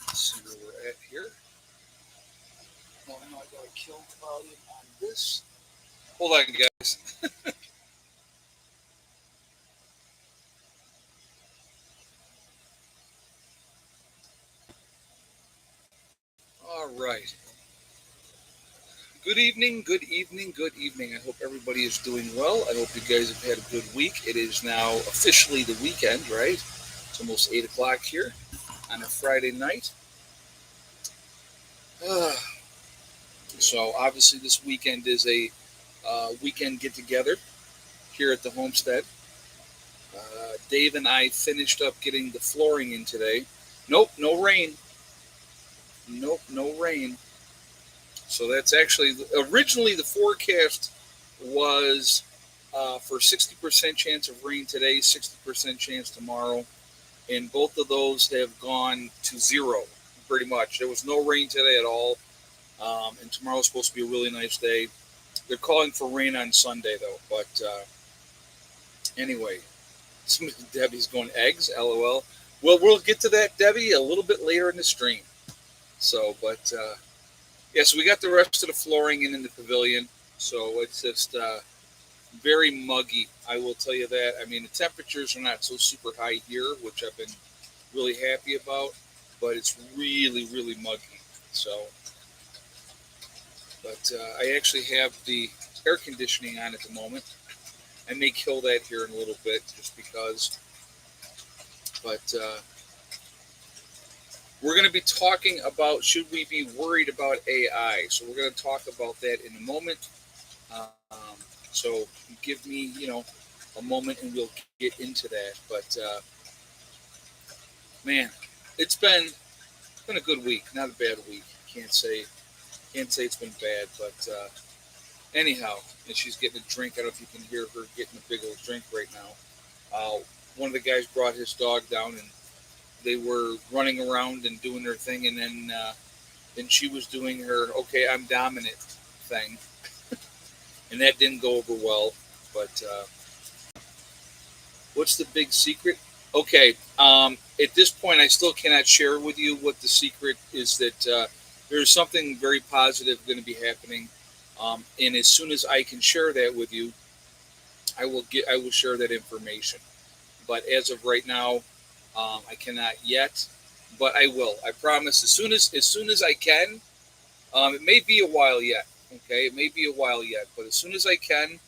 Let's see where we're at here. Now I know I gotta kill the volume on this. Hold on, guys. All right. Good evening, good evening, good evening. I hope everybody is doing well. I hope you guys have had a good week. It is now officially the weekend, right? It's almost 8 o'clock here on a Friday night. Uh, so, obviously, this weekend is a weekend get together here at the homestead. Dave and I finished up getting the flooring in today. Nope, no rain. Nope, no rain. So that's actually originally the forecast was for 60% chance of rain today, 60% chance tomorrow, and both of those have gone to zero pretty much. There was no rain today at all, and tomorrow's supposed to be a really nice day. They're calling for rain on Sunday though, but anyway, Debbie's going eggs, lol. Well, we'll get to that, Debbie, a little bit later in the stream. So, but yeah, so we got the rest of the flooring in the pavilion. So it's just very muggy. I will tell you that. I mean, the temperatures are not so super high here, which I've been really happy about, but it's really, really muggy. So, but I actually have the air conditioning on at the moment. I may kill that here in a little bit just because. But we're going to be talking about should we be worried about AI. So we're going to talk about that in a moment. Um, so give me, a moment and we'll get into that. But man, it's been a good week, not a bad week. Can't say it's been bad, but anyhow, and she's getting a drink. I don't know if you can hear her getting a big old drink right now. One of the guys brought his dog down, and they were running around and doing their thing, and then she was doing her "okay, I'm dominant" thing, and that didn't go over well. But what's the big secret? Okay, at this point, I still cannot share with you what the secret is. That there's something very positive going to be happening, and as soon as I can share that with you, I will share that information. But as of right now, I cannot yet, but I will. I promise. As soon as I can. It may be a while yet. Okay, it may be a while yet, but as soon as I can,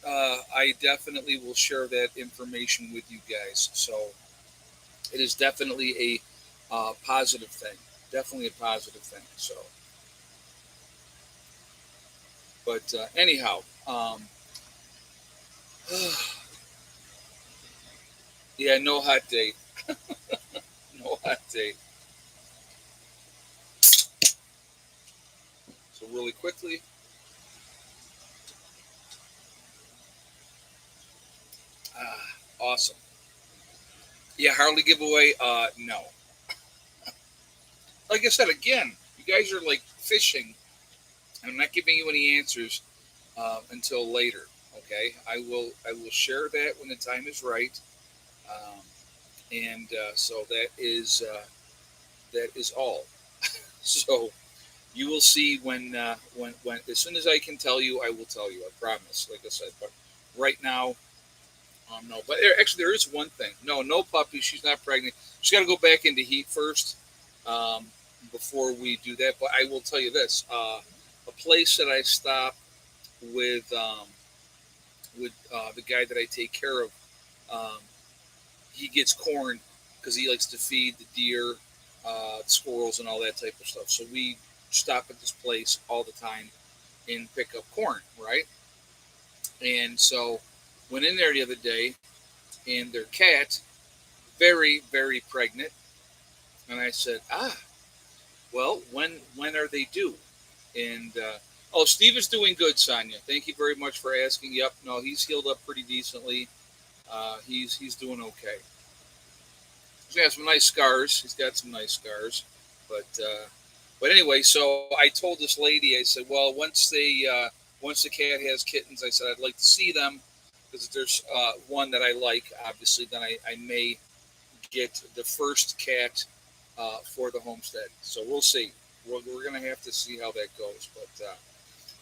I definitely will share that information with you guys. So it is definitely a positive thing. Definitely a positive thing. So, but anyhow, yeah, no hot date. No hot date. So really quickly, awesome. Yeah, Harley giveaway. No. Like I said again, you guys are like fishing. I'm not giving you any answers until later. Okay, I will share that when the time is right, um, and so that is all. So you will see when as soon as I can tell you, I will tell you. I promise. Like I said, but right now, no. But actually, there is one thing. No, no puppy. She's not pregnant. She's got to go back into heat first um, before we do that. But I will tell you this: a place that I stop with the guy that I take care of. Um, he gets corn because he likes to feed the deer, squirrels, and all that type of stuff. So we stop at this place all the time and pick up corn, right? And so went in there the other day, and their cat, very very pregnant, and I said, well, when are they due? And oh, Steve is doing good, Sonia. Thank you very much for asking. Yep, no, he's healed up pretty decently. He's doing okay. He's got some nice scars. He's got some nice scars, but anyway, so I told this lady, I said, well, once the cat has kittens, I said I'd like to see them, because there's one that I like, obviously, then I may get the first cat for the homestead. So we'll see. We're going to have to see how that goes. But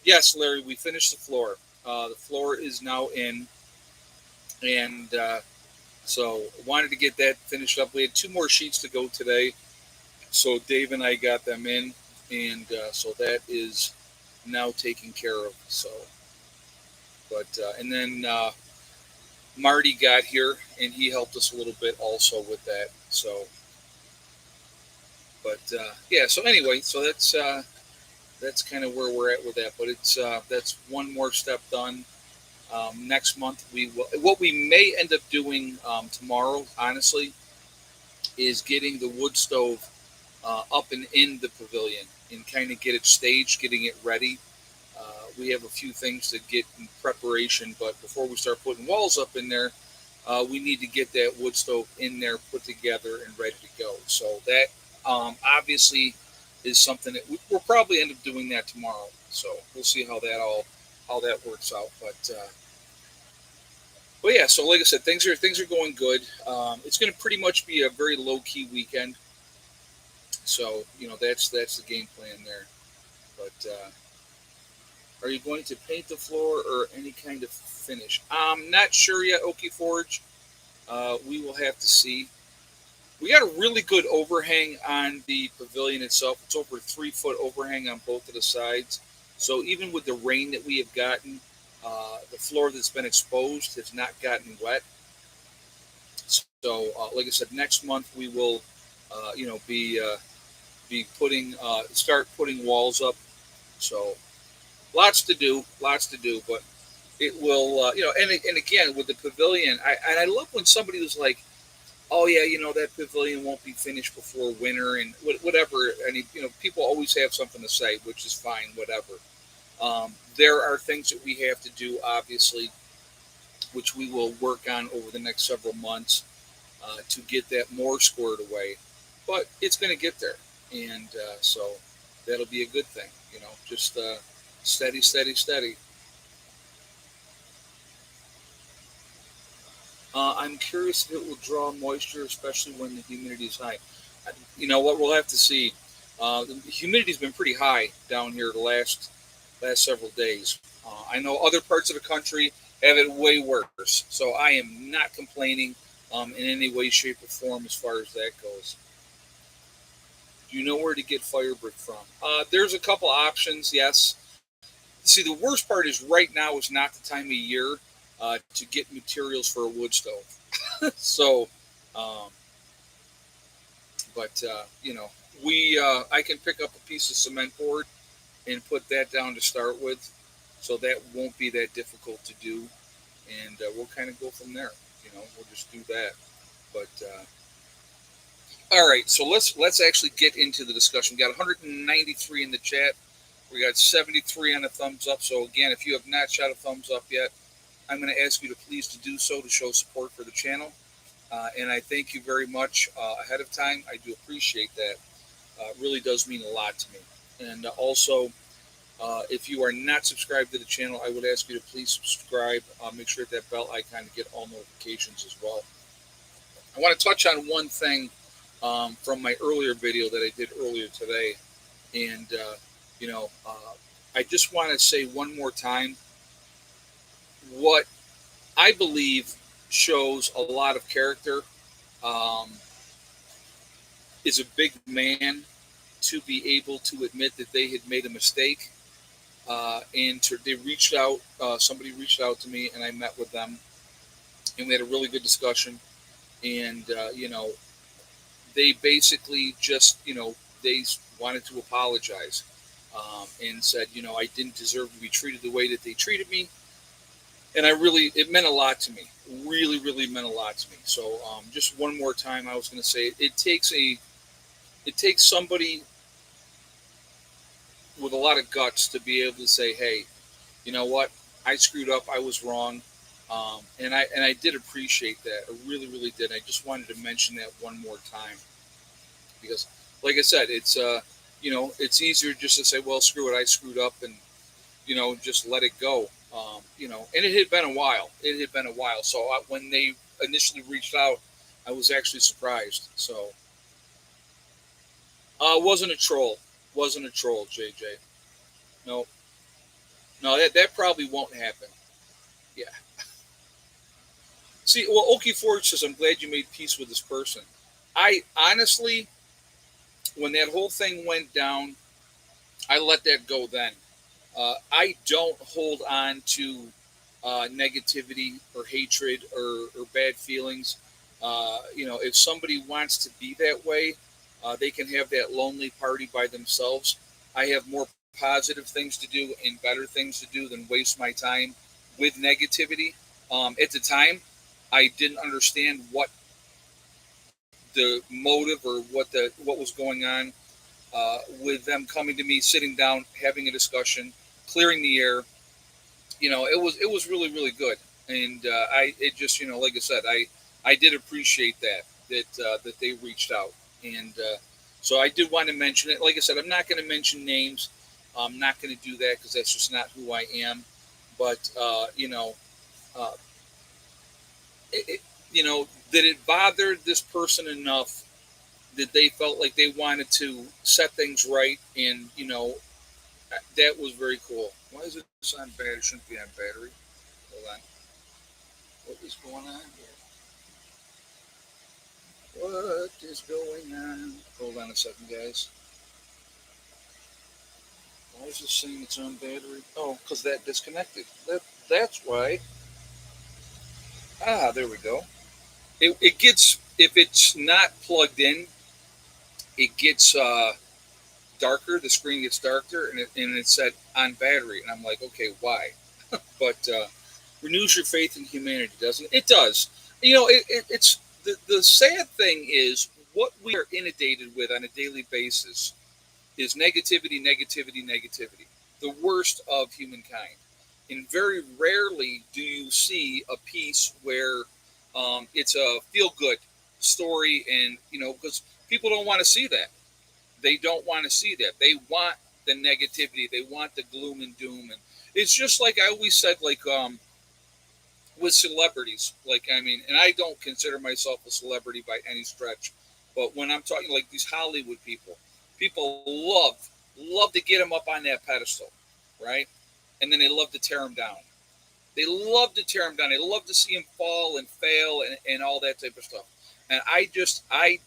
yes, Larry, we finished the floor. The floor is now in, and so wanted to get that finished up. We had two more sheets to go today, so Dave and I got them in, and so that is now taken care of. So, but and then Marty got here, and he helped us a little bit also with that. So, but yeah. So anyway, so that's kind of where we're at with that. But it's that's one more step done. Next month, we will. What we may end up doing tomorrow, honestly, is getting the wood stove up and in the pavilion and kind of get it staged, getting it ready. We have a few things to get in preparation, but before we start putting walls up in there, we need to get that wood stove in there, put together, and ready to go. So that obviously is something that we'll probably end up doing that tomorrow. So we'll see how that works out. But yeah, so like I said, things are going good. It's going to pretty much be a very low key weekend. So that's the game plan there. But are you going to paint the floor or any kind of finish? I'm not sure yet, Okie Forge. We will have to see. We got a really good overhang on the pavilion itself. It's over a 3 foot overhang on both of the sides. So even with the rain that we have gotten, the floor that's been exposed has not gotten wet. So, like I said, next month we will, be putting start putting walls up. So lots to do, but it will, and again with the pavilion, I love when somebody was like, oh yeah, that pavilion won't be finished before winter and whatever. And people always have something to say, which is fine, whatever. There are things that we have to do, obviously, which we will work on over the next several months to get that more squared away. But it's going to get there, and so that'll be a good thing. Just steady, steady, steady. I'm curious if it will draw moisture, especially when the humidity is high. You know what? We'll have to see. The humidity's been pretty high down here the last several days. I know other parts of the country have it way worse, so I am not complaining in any way, shape, or form as far as that goes. Do you know where to get fire brick from? There's a couple options. Yes. See, the worst part is right now is not the time of year to get materials for a wood stove. So, um, but we I can pick up a piece of cement board and put that down to start with, so that won't be that difficult to do, and we'll kind of go from there. We'll just do that. But all right, so let's actually get into the discussion. We got 193 in the chat. We got 73 on the thumbs up. So again, if you have not shot a thumbs up yet, I'm going to ask you to please to do so to show support for the channel. And I thank you very much ahead of time. I do appreciate that. It really does mean a lot to me. And also, if you are not subscribed to the channel, I would ask you to please subscribe. Make sure that bell icon to get all notifications as well. I want to touch on one thing from my earlier video that I did earlier today. And, I just want to say one more time what I believe shows a lot of character um, is a big man to be able to admit that they had made a mistake. They reached out, somebody reached out to me, and I met with them, and we had a really good discussion. And, they basically just, they wanted to apologize and said, I didn't deserve to be treated the way that they treated me. And it meant a lot to me. Really, really meant a lot to me. So just one more time, I was going to say it takes somebody with a lot of guts to be able to say, hey, you know what? I screwed up. I was wrong. And I did appreciate that. I really, really did. I just wanted to mention that one more time because, like I said, it's easier just to say, well, screw it, I screwed up, and just let it go. And it had been a while. It had been a while. So when they initially reached out, I was actually surprised. So wasn't a troll. Wasn't a troll, JJ. No, no, that probably won't happen. Yeah. See, well, Okie Forge says, "I'm glad you made peace with this person." I honestly, when that whole thing went down, I let that go. Then I don't hold on to negativity or hatred or bad feelings. If somebody wants to be that way, they can have that lonely party by themselves. I have more positive things to do and better things to do than waste my time with negativity. At the time, I didn't understand what the motive or what was going on with them coming to me, sitting down, having a discussion, clearing the air. It was really really good, and I it just like I said, I did appreciate that they reached out, and so I did want to mention it. Like I said, I'm not going to mention names. I'm not going to do that because that's just not who I am. But uh, it, that it bothered this person enough that they felt like they wanted to set things right, and that was very cool. Why is it on battery? It shouldn't be on battery. Hold on. What is going on here? What is going on? Hold on a second, guys. Why is this saying it's on battery? Oh, because that disconnected. That's why. Ah, there we go. It gets, if it's not plugged in, it gets darker. The screen gets darker, and it said on battery, and I'm like, okay, why? But renews your faith in humanity, doesn't it? It does. It's the sad thing is what we are inundated with on a daily basis is negativity, negativity, negativity. The worst of humankind. And very rarely do you see a piece where it's a feel good story, and because people don't want to see that. They don't want to see that. They want the negativity. They want the gloom and doom, and it's just like I always said, like with celebrities. Like, I mean, and I don't consider myself a celebrity by any stretch, but when I'm talking like these Hollywood people love to get them up on that pedestal, right? And then they love to tear them down. They love to tear them down. They love to see them fall and fail and all that type of stuff. And I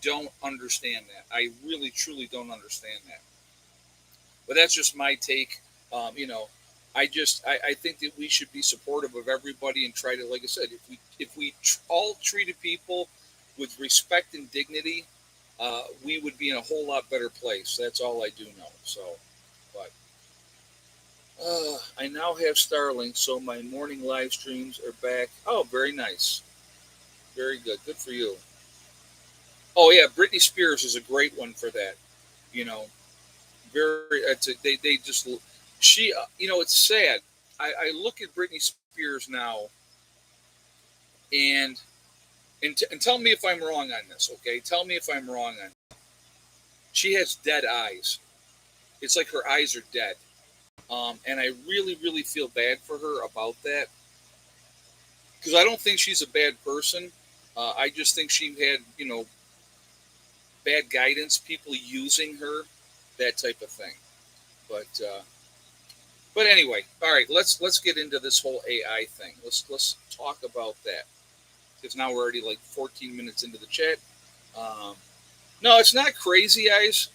don't understand that. I really truly don't understand that. But that's just my take. I think that we should be supportive of everybody and try to, like I said, if we all treated people with respect and dignity, we would be in a whole lot better place. That's all I do know. So, but I now have Starlink, so my morning live streams are back. Oh, very nice, very good, good for you. Oh yeah, Britney Spears is a great one for that. You know, very. They just she. It's sad. I look at Britney Spears now, and and tell me if I'm wrong on this. Okay, tell me if I'm wrong on. She has dead eyes. It's like her eyes are dead. And I really, really feel bad for her about that because I don't think she's a bad person. I just think she had, bad guidance, people using her, that type of thing. But anyway, all right, let's get into this whole AI thing. Let's talk about that because now we're already like 14 minutes into the chat. Um, no, it's not crazy eyes.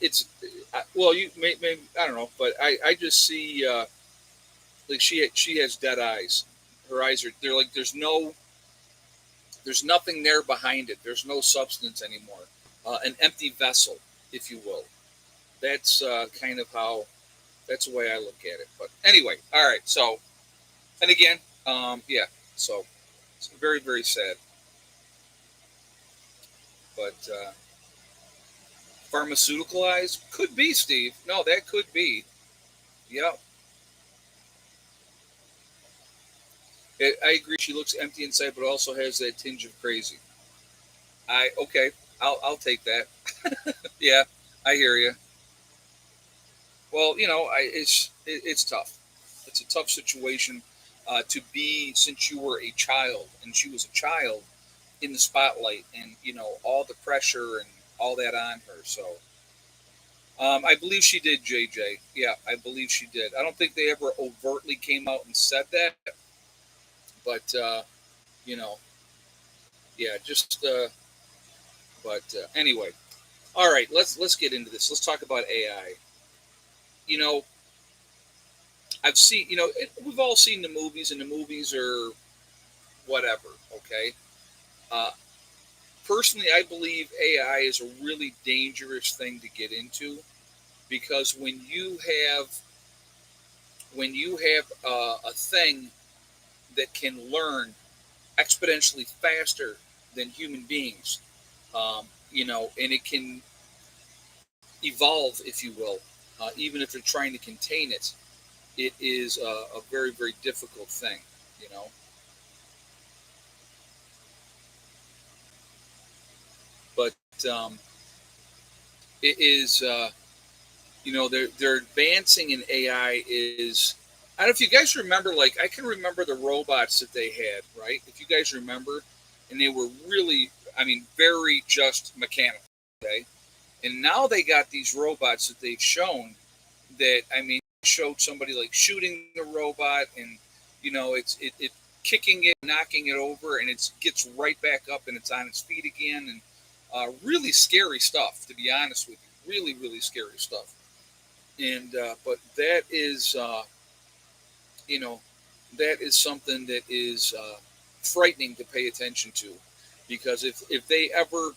It's well, you may I don't know, but I just see like she has dead eyes. Her eyes are they're like there's nothing there behind it. There's no substance anymore. An empty vessel, if you will. That's kind of how that's the way I look at it. But anyway, all right. So and again, yeah. So it's very very sad. But pharmaceutical eyes could be Steve. No, that could be. Yep. I agree. She looks empty inside, but also has that tinge of crazy. I okay. I'll take that. Yeah, I hear you. Well, it's tough. it's a tough situation to be, since you were a child and she was a child, in the spotlight, and all the pressure and all that on her. So I believe she did, JJ. Yeah, I believe she did. I don't think they ever overtly came out and said that, but you know, yeah, just. Anyway, all right. Let's get into this. Let's talk about AI. You know, I've seen. We've all seen the movies, and the movies are whatever. Okay. Uh, Personally, I believe AI is a really dangerous thing to get into, because when you have a thing that can learn exponentially faster than human beings, and it can evolve, if you will, even if they're trying to contain it, it is a very, very difficult thing, you know. But it is, they're advancing in AI is. I don't know if you guys remember, like, I can remember the robots that they had, right? If you guys remember, and they were really, I mean, very just mechanical, okay? And now they got these robots that they've shown that, I mean, showed somebody like shooting the robot, and it kicking it, knocking it over, and it gets right back up and it's on its feet again, and really scary stuff, to be honest with you. Really, really scary stuff. And but that is, you know, that is something that is frightening to pay attention to, because if they ever,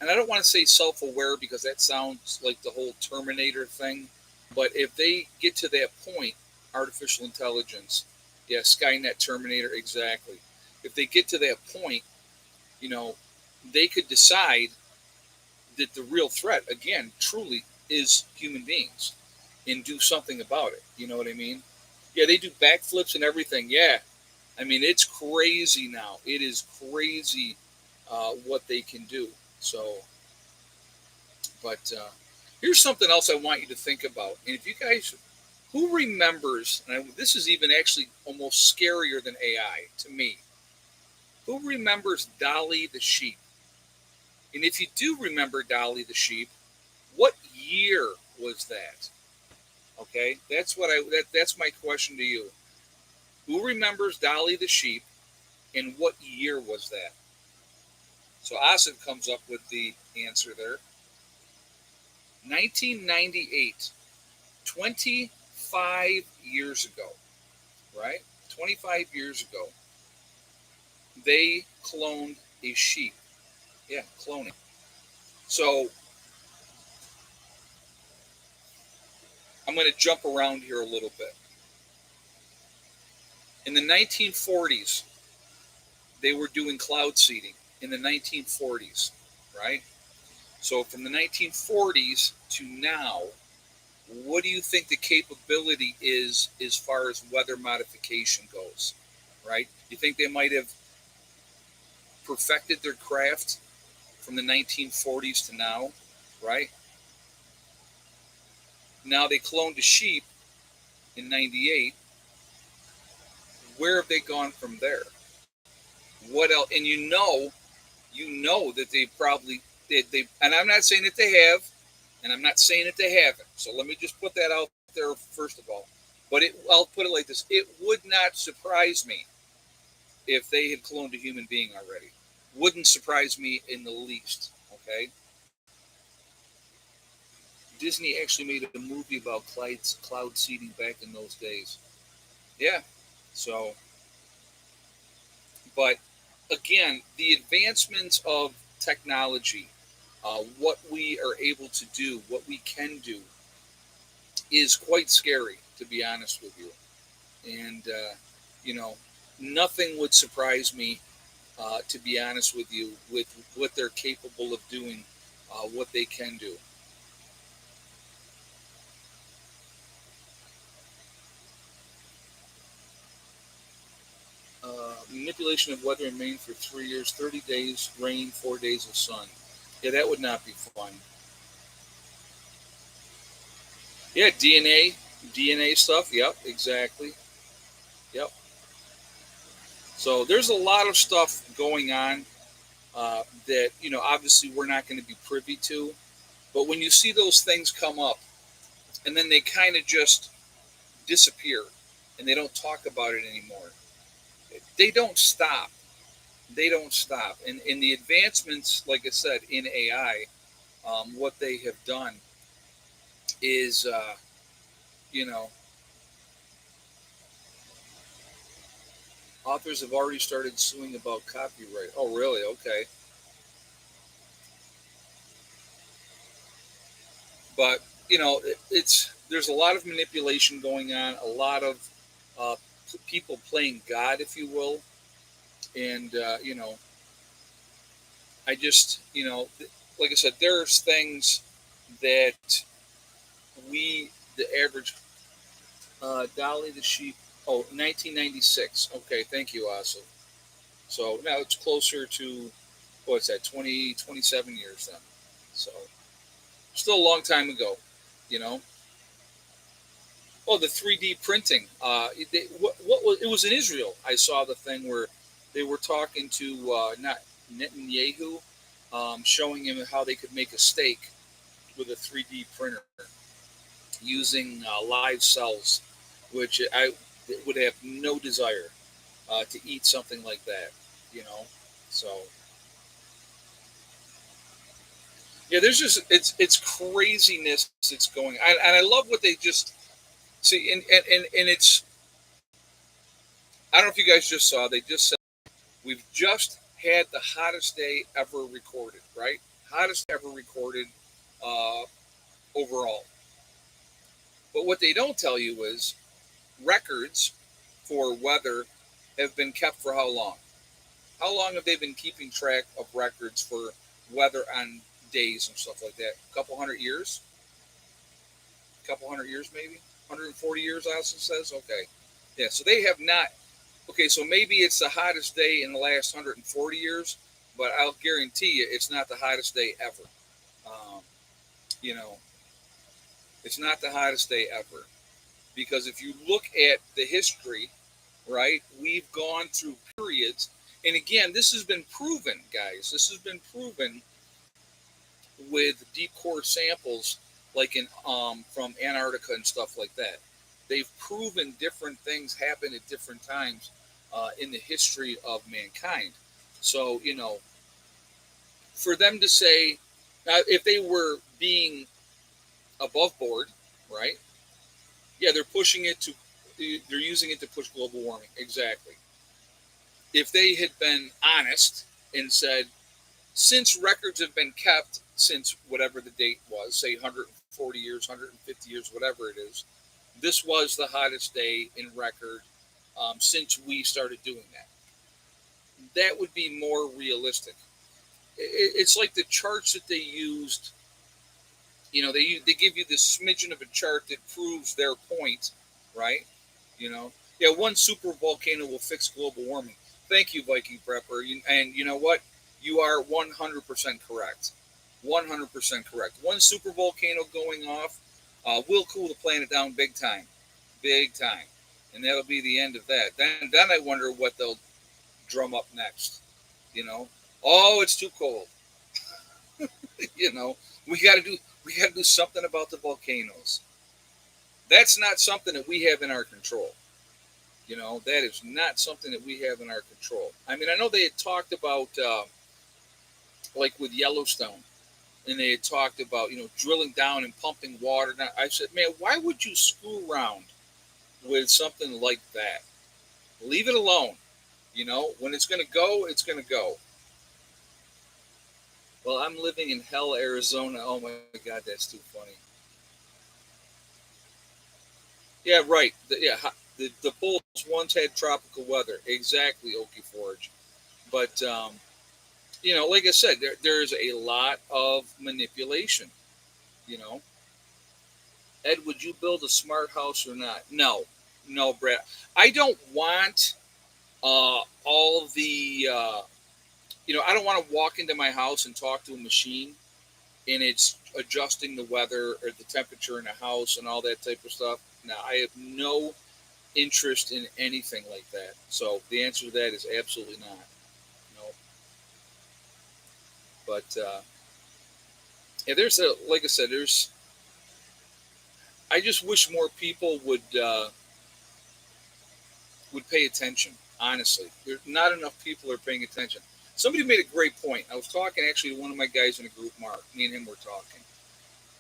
and I don't want to say self-aware because that sounds like the whole Terminator thing, but if they get to that point, artificial intelligence, yeah, Skynet, Terminator, exactly. If they get to that point, you know, they could decide that the real threat, again, truly is human beings, and do something about it. You know what I mean? Yeah, they do backflips and everything. Yeah, I mean, it's crazy now. It is crazy what they can do. So, but here's something else I want you to think about. And if you guys, who remembers, and this is even actually almost scarier than AI to me, who remembers Dolly the sheep? And if you do remember Dolly the sheep, what year was that? Okay, that's my question to you. Who remembers Dolly the sheep, and what year was that? So Asim comes up with the answer there. 1998, 25 years ago, right? 25 years ago, they cloned a sheep. Yeah, cloning. So I'm going to jump around here a little bit. In the 1940s, they were doing cloud seeding. In the 1940s, right? So from the 1940s to now, what do you think the capability is as far as weather modification goes? Right? You think they might have perfected their craft from the 1940s to now? Right? Now they cloned a sheep in 98. Where have they gone from there? What else? And you know that they probably they and I'm not saying that they have, and I'm not saying that they haven't. So let me just put that out there first of all. But I'll put it like this: it would not surprise me if they had cloned a human being already. Wouldn't surprise me in the least. Okay. Disney actually made a movie about cloud seeding back in those days. Yeah. So, but again, the advancements of technology, what we are able to do, what we can do, is quite scary, to be honest with you. And you know, nothing would surprise me, to be honest with you, with what they're capable of doing, what they can do. Manipulation of weather and rain for 3 years, 30 days rain, 4 days of sun. Yeah, that would not be fun. Yeah, DNA. DNA stuff. Yep, exactly. Yep. So there's a lot of stuff going on that obviously we're not going to be privy to. But when you see those things come up, and then they kind of just disappear, and they don't talk about it anymore, they don't stop. They don't stop. And in the advancements, like I said, in AI, what they have done is, you know, authors have already started suing about copyright. Oh, really? Okay. But it's there's a lot of manipulation going on, a lot of uh, people playing God, if you will, and I just like I said, there's things that we, the average Dolly the sheep. Oh, 1996. Okay, thank you, Asa. So now it's closer to what's that? 20, 27 years then. So still a long time ago, you know. Oh, the 3D printing. What was it? Was in Israel. I saw the thing where they were talking to not Netanyahu, showing him how they could make a steak with a 3D printer using live cells, which I would have no desire to eat something like that. You know, so yeah, there's just it's craziness that's going, and I love what they just see, and it's I don't know if you guys just saw, they just said we've just had the hottest day ever recorded, right? Hottest ever recorded uh, overall. But what they don't tell you is records for weather have been kept for how long? How long have they been keeping track of records for weather on days and stuff like that? A couple hundred years? A couple hundred years maybe? 140 years, Austin says? Okay. Yeah, so they have not. Okay, so maybe it's the hottest day in the last 140 years, but I'll guarantee you it's not the hottest day ever. Um, you know, it's not the hottest day ever. Because if you look at the history, right, we've gone through periods. And again, this has been proven, guys. This has been proven with deep core samples, like in from Antarctica and stuff like that. They've proven different things happen at different times in the history of mankind. So for them to say, now, if they were being above board, right? Yeah, they're pushing it to, they're using it to push global warming. Exactly. If they had been honest and said, since records have been kept since whatever the date was, say 140 years, 150 years, whatever it is, this was the hottest day in record since we started doing that. That would be more realistic. It's like the charts that they used. They give you this smidgen of a chart that proves their point, right? Yeah, one super volcano will fix global warming. Thank you, Viking Prepper. And you know what? You are 100% correct. 100% correct. One super volcano going off will cool the planet down big time, big time, and that'll be the end of that. Then I wonder what they'll drum up next. You know, oh, it's too cold. you know, we got to do we got to do something about the volcanoes. That's not something that we have in our control. That is not something that we have in our control. I mean, I know they had talked about, like with Yellowstone, and they had talked about, drilling down and pumping water. Now, I said, man, why would you screw around with something like that? Leave it alone. When it's going to go, it's going to go. Well, I'm living in Hell, Arizona. Oh my God, that's too funny. Yeah, right. The Bulls once had tropical weather. Exactly, Okie Forge. But like I said, there's a lot of manipulation. You know, Ed, would you build a smart house or not? No, no, Brad. I don't want all the. I don't want to walk into my house and talk to a machine, and it's adjusting the weather or the temperature in the house and all that type of stuff. Now, I have no interest in anything like that. So the answer to that is absolutely not. No, but yeah, there's a like I said, there's. I just wish more people would pay attention. Honestly, there not enough people are paying attention. Somebody made a great point. I was talking actually to one of my guys in a group, Mark. Me and him were talking,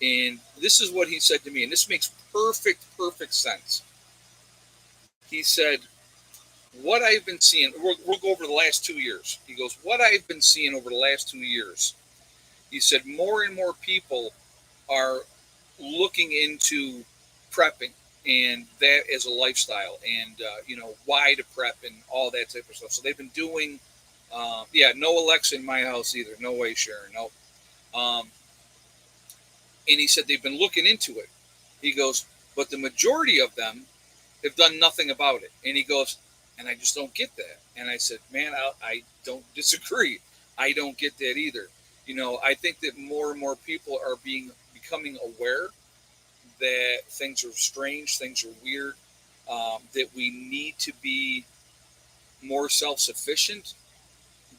and this is what he said to me, and this makes perfect sense. He said, "What I've been seeing, we'll go over the last 2 years." He goes, "What I've been seeing over the last 2 years." He said, "More and more people are looking into prepping and that as a lifestyle, and why to prep and all that type of stuff." So they've been doing, yeah, no Alexa in my house either. No way, Sharon. No. Um, and he said they've been looking into it. He goes, but the majority of them have done nothing about it. And he goes, and I just don't get that. And I said, man, I don't disagree. I don't get that either. I think that more and more people are becoming aware that things are strange, things are weird, that we need to be more self sufficient.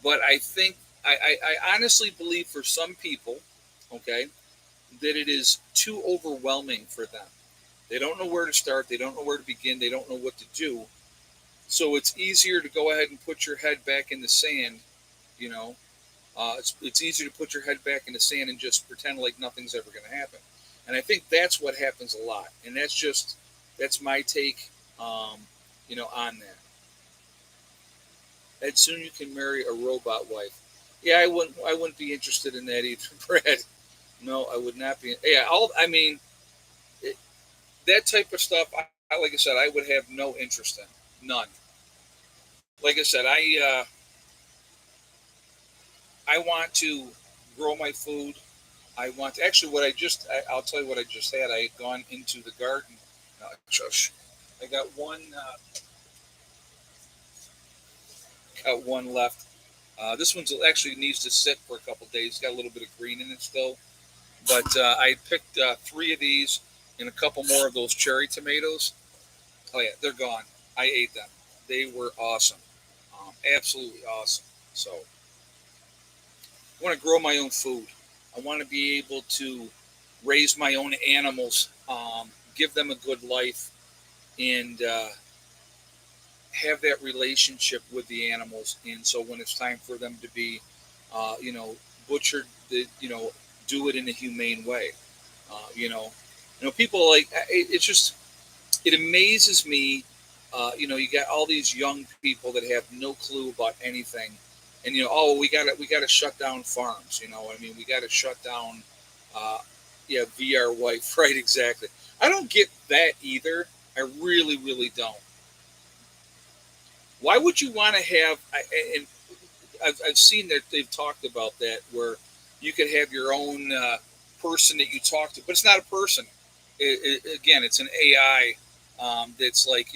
But I think, I honestly believe for some people, okay, that it is too overwhelming for them. They don't know where to start, they don't know where to begin, they don't know what to do. So it's easier to go ahead and put your head back in the sand, you know. It's easier to put your head back in the sand and just pretend like nothing's ever going to happen. And I think that's what happens a lot. And that's my take, on that. And soon you can marry a robot wife. Yeah, I wouldn't be interested in that either, Brad. No, I would not be. Yeah, I mean, it, that type of stuff. Like I said, I would have no interest in, none. Like I said, I want to grow my food. I want to, actually I'll tell you what I just had. I had gone into the garden. Shush. I got one left. This one's actually needs to sit for a couple days. It's got a little bit of green in it still. But I picked three of these and a couple more of those cherry tomatoes. Oh yeah, they're gone. I ate them. They were awesome, absolutely awesome. So I want to grow my own food. I want to be able to raise my own animals, give them a good life, and have that relationship with the animals. And so when it's time for them to be, butchered, do it in a humane way. People like it's just it amazes me. You got all these young people that have no clue about anything, and oh, we got to shut down farms. I mean, we got to shut down, uh, yeah, VR wife, right? Exactly. I don't get that either. I really don't. Why would you want to have? And I've seen that they've talked about that where you could have your own person that you talk to, but it's not a person. Again, it's an AI that's like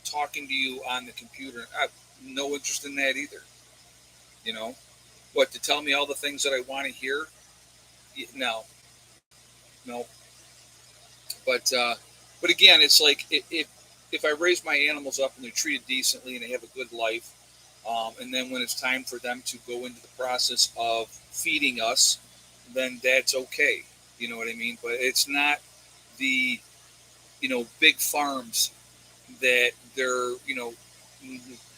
talking to you on the computer. I have no interest in that either. You know what to tell me all the things that I want to hear? No, no. But again, it's like if I raise my animals up and they're treated decently and they have a good life, and then when it's time for them to go into the process of feeding us, then that's okay. You know what I mean? But it's not the big farms that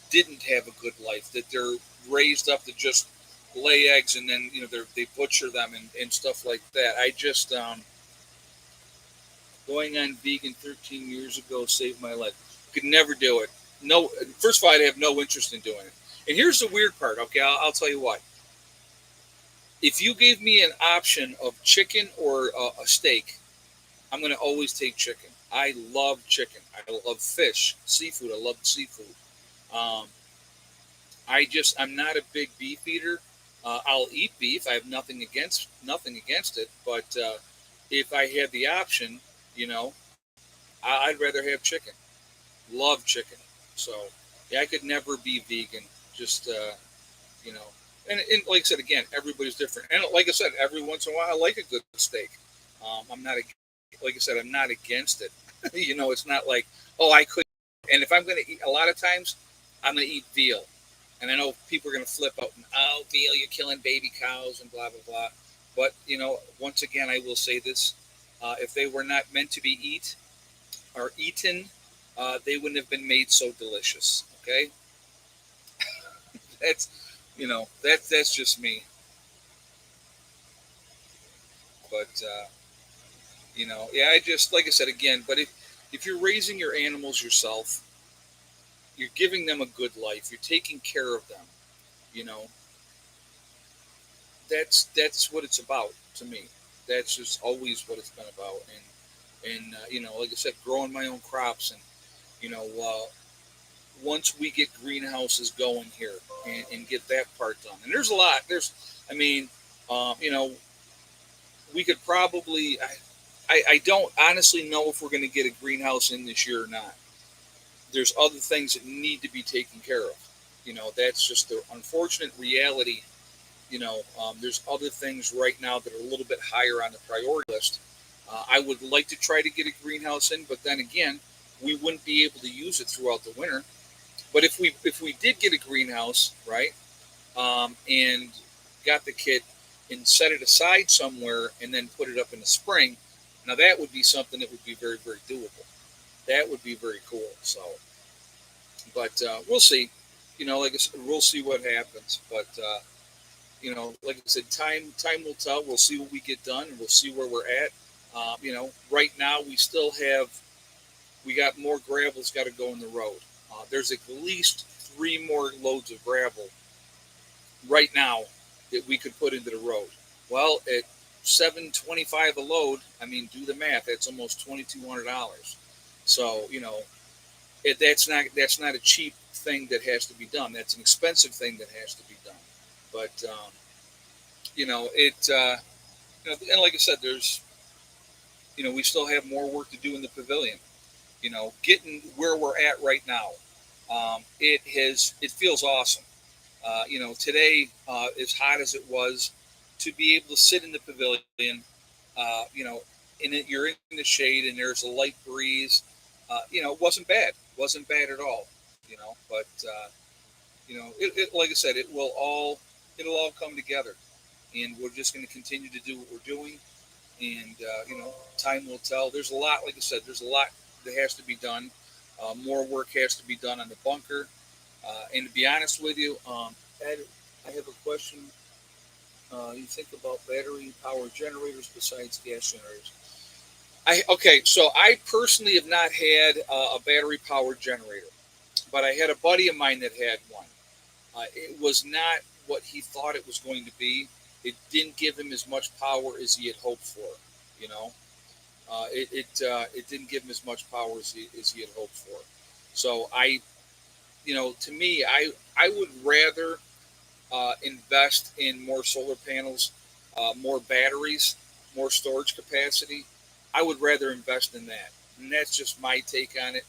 didn't have a good life, that they're raised up to just lay eggs and then they butcher them and stuff like that. I just going on vegan 13 years ago saved my life. Could never do it. No, first of all, I'd have no interest in doing it. And here's the weird part. Okay, I'll tell you what. If you gave me an option of chicken or a steak, I'm going to always take chicken. I love chicken. I love fish, seafood. I love seafood. Um, I'm not a big beef eater. I'll eat beef. I have nothing against it. But if I had the option, you know, I'd rather have chicken. Love chicken. So yeah, I could never be vegan. Just you know, and like I said again, everybody's different. And like I said, every once in a while, I like a good steak. I'm not, like I said, I'm not against it. It's not like, oh, I could. And if I'm going to eat, a lot of times, I'm going to eat veal. And I know people are going to flip out and, oh, veal, you're killing baby cows and blah, blah, blah. But, once again, I will say this. If they were not meant to be eaten, they wouldn't have been made so delicious. Okay? That's, that's just me. But, yeah, I just, like I said again, but if you're raising your animals yourself, you're giving them a good life, you're taking care of them, you know, that's what it's about to me. That's just always what it's been about. And like I said, growing my own crops, and you know, once we get greenhouses going here and get that part done, and there's a lot. I mean, you know, we could probably. I don't honestly know if we're going to get a greenhouse in this year or not. There's other things that need to be taken care of. That's just the unfortunate reality. There's other things right now that are a little bit higher on the priority list. I would like to try to get a greenhouse in, but then again, we wouldn't be able to use it throughout the winter. But if we did get a greenhouse, right, and got the kit and set it aside somewhere and then put it up in the spring, now that would be something that would be very, very doable. That would be very cool. So, but we'll see. Like I said, we'll see what happens. But like I said, time will tell. We'll see what we get done, and we'll see where we're at. Right now we got more gravel's got to go in the road. There's at least three more loads of gravel right now that we could put into the road. Well, at $7.25 a load, I mean, do the math. That's almost $2,200. So that's not a cheap thing that has to be done. That's an expensive thing that has to be done. But and like I said, we still have more work to do in the pavilion. Getting where we're at right now, it feels awesome. Today, as hot as it was, to be able to sit in the pavilion, you're in the shade and there's a light breeze. It wasn't bad. Wasn't bad at all. But like I said, it'll all come together, and we're just going to continue to do what we're doing, and time will tell. There's a lot, like I said, there's a lot that has to be done. More work has to be done on the bunker. And to be honest with you, Ed, I have a question. You think about battery power generators besides gas generators? So I personally have not had a battery powered generator, but I had a buddy of mine that had one. It was not what he thought it was going to be. It didn't give him as much power as he had hoped for. You know, it didn't give him as much power as he had hoped for. So to me, I would rather invest in more solar panels, more batteries, more storage capacity. I would rather invest in that, and that's just my take on it.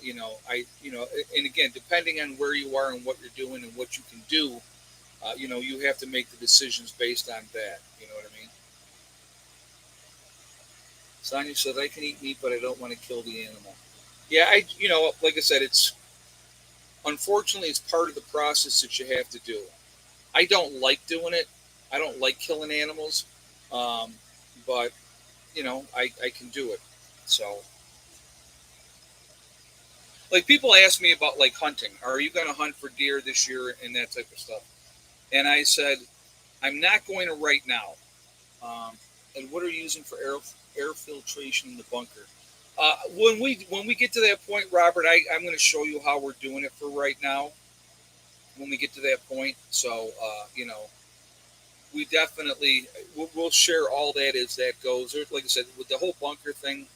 And again, depending on where you are and what you're doing and what you can do, you have to make the decisions based on that. You know what I mean? Sonia said, "I can eat meat, but I don't want to kill the animal." Yeah, like I said, it's unfortunately it's part of the process that you have to do. I don't like doing it. I don't like killing animals, um, but I can do it. So, like people ask me about like hunting. Are you going to hunt for deer this year and that type of stuff? And I said, I'm not going to right now. And what are you using for air filtration in the bunker? When we get to that point, Robert, I'm going to show you how we're doing it for right now. When we get to that point, so we definitely we'll share all that as that goes. Like I said, with the whole bunker thing,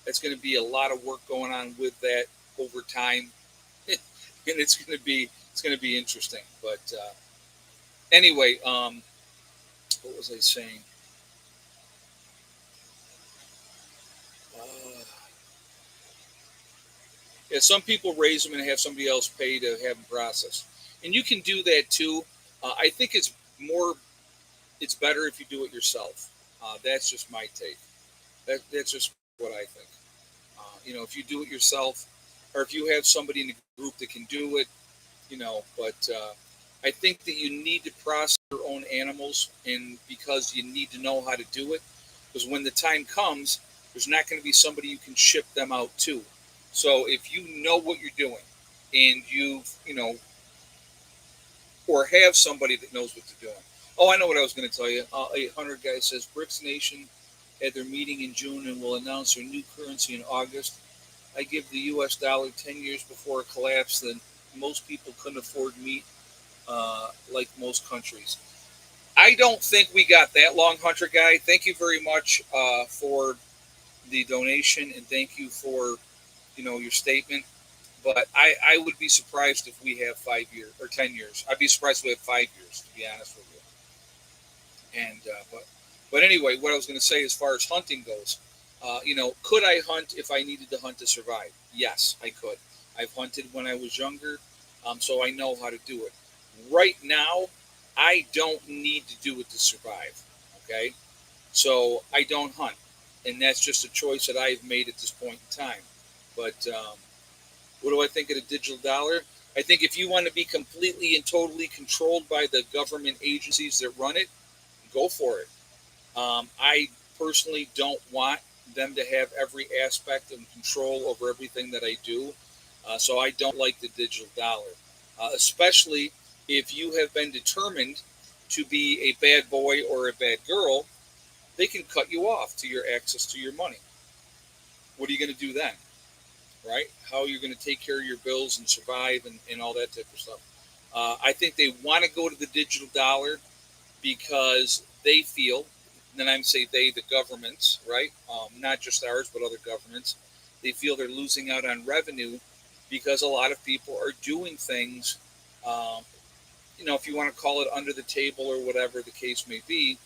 it's going to be a lot of work going on with that over time, and it's going to be interesting. But anyway, what was I saying? Uh, yeah, some people raise them and have somebody else pay to have them processed, and you can do that too. I think it's better if you do it yourself. That's just my take. That's just what I think. If you do it yourself, or if you have somebody in the group that can do it, But I think that you need to process your own animals, and because you need to know how to do it, because when the time comes, there's not going to be somebody you can ship them out to. So if you know what you're doing, and or have somebody that knows what they're doing. Oh, I know what I was going to tell you. A hunter guy says BRICS Nation had their meeting in June and will announce their new currency in August. I give the U.S. dollar 10 years before it collapsed, then most people couldn't afford meat like most countries. I don't think we got that long, Hunter Guy. Thank you very much for the donation, and thank you for your statement. But I would be surprised if we have 5 years or 10 years. I'd be surprised if we have 5 years, to be honest with you. And but anyway, what I was going to say as far as hunting goes, could I hunt if I needed to hunt to survive? Yes, I could. I've hunted when I was younger, so I know how to do it. Right now, I don't need to do it to survive. Okay, so I don't hunt, and that's just a choice that I've made at this point in time. But what do I think of the digital dollar? I think if you want to be completely and totally controlled by the government agencies that run it, go for it. I personally don't want them to have every aspect and control over everything that I do. So I don't like the digital dollar, especially if you have been determined to be a bad boy or a bad girl. They can cut you off to your access to your money. What are you going to do then? Right? How are you going to take care of your bills and survive and all that type of stuff? I think they want to go to the digital dollar because they feel, and I'm say they, the governments, right? Not just ours, but other governments, they feel they're losing out on revenue because a lot of people are doing things, um, if you want to call it under the table or whatever the case may be,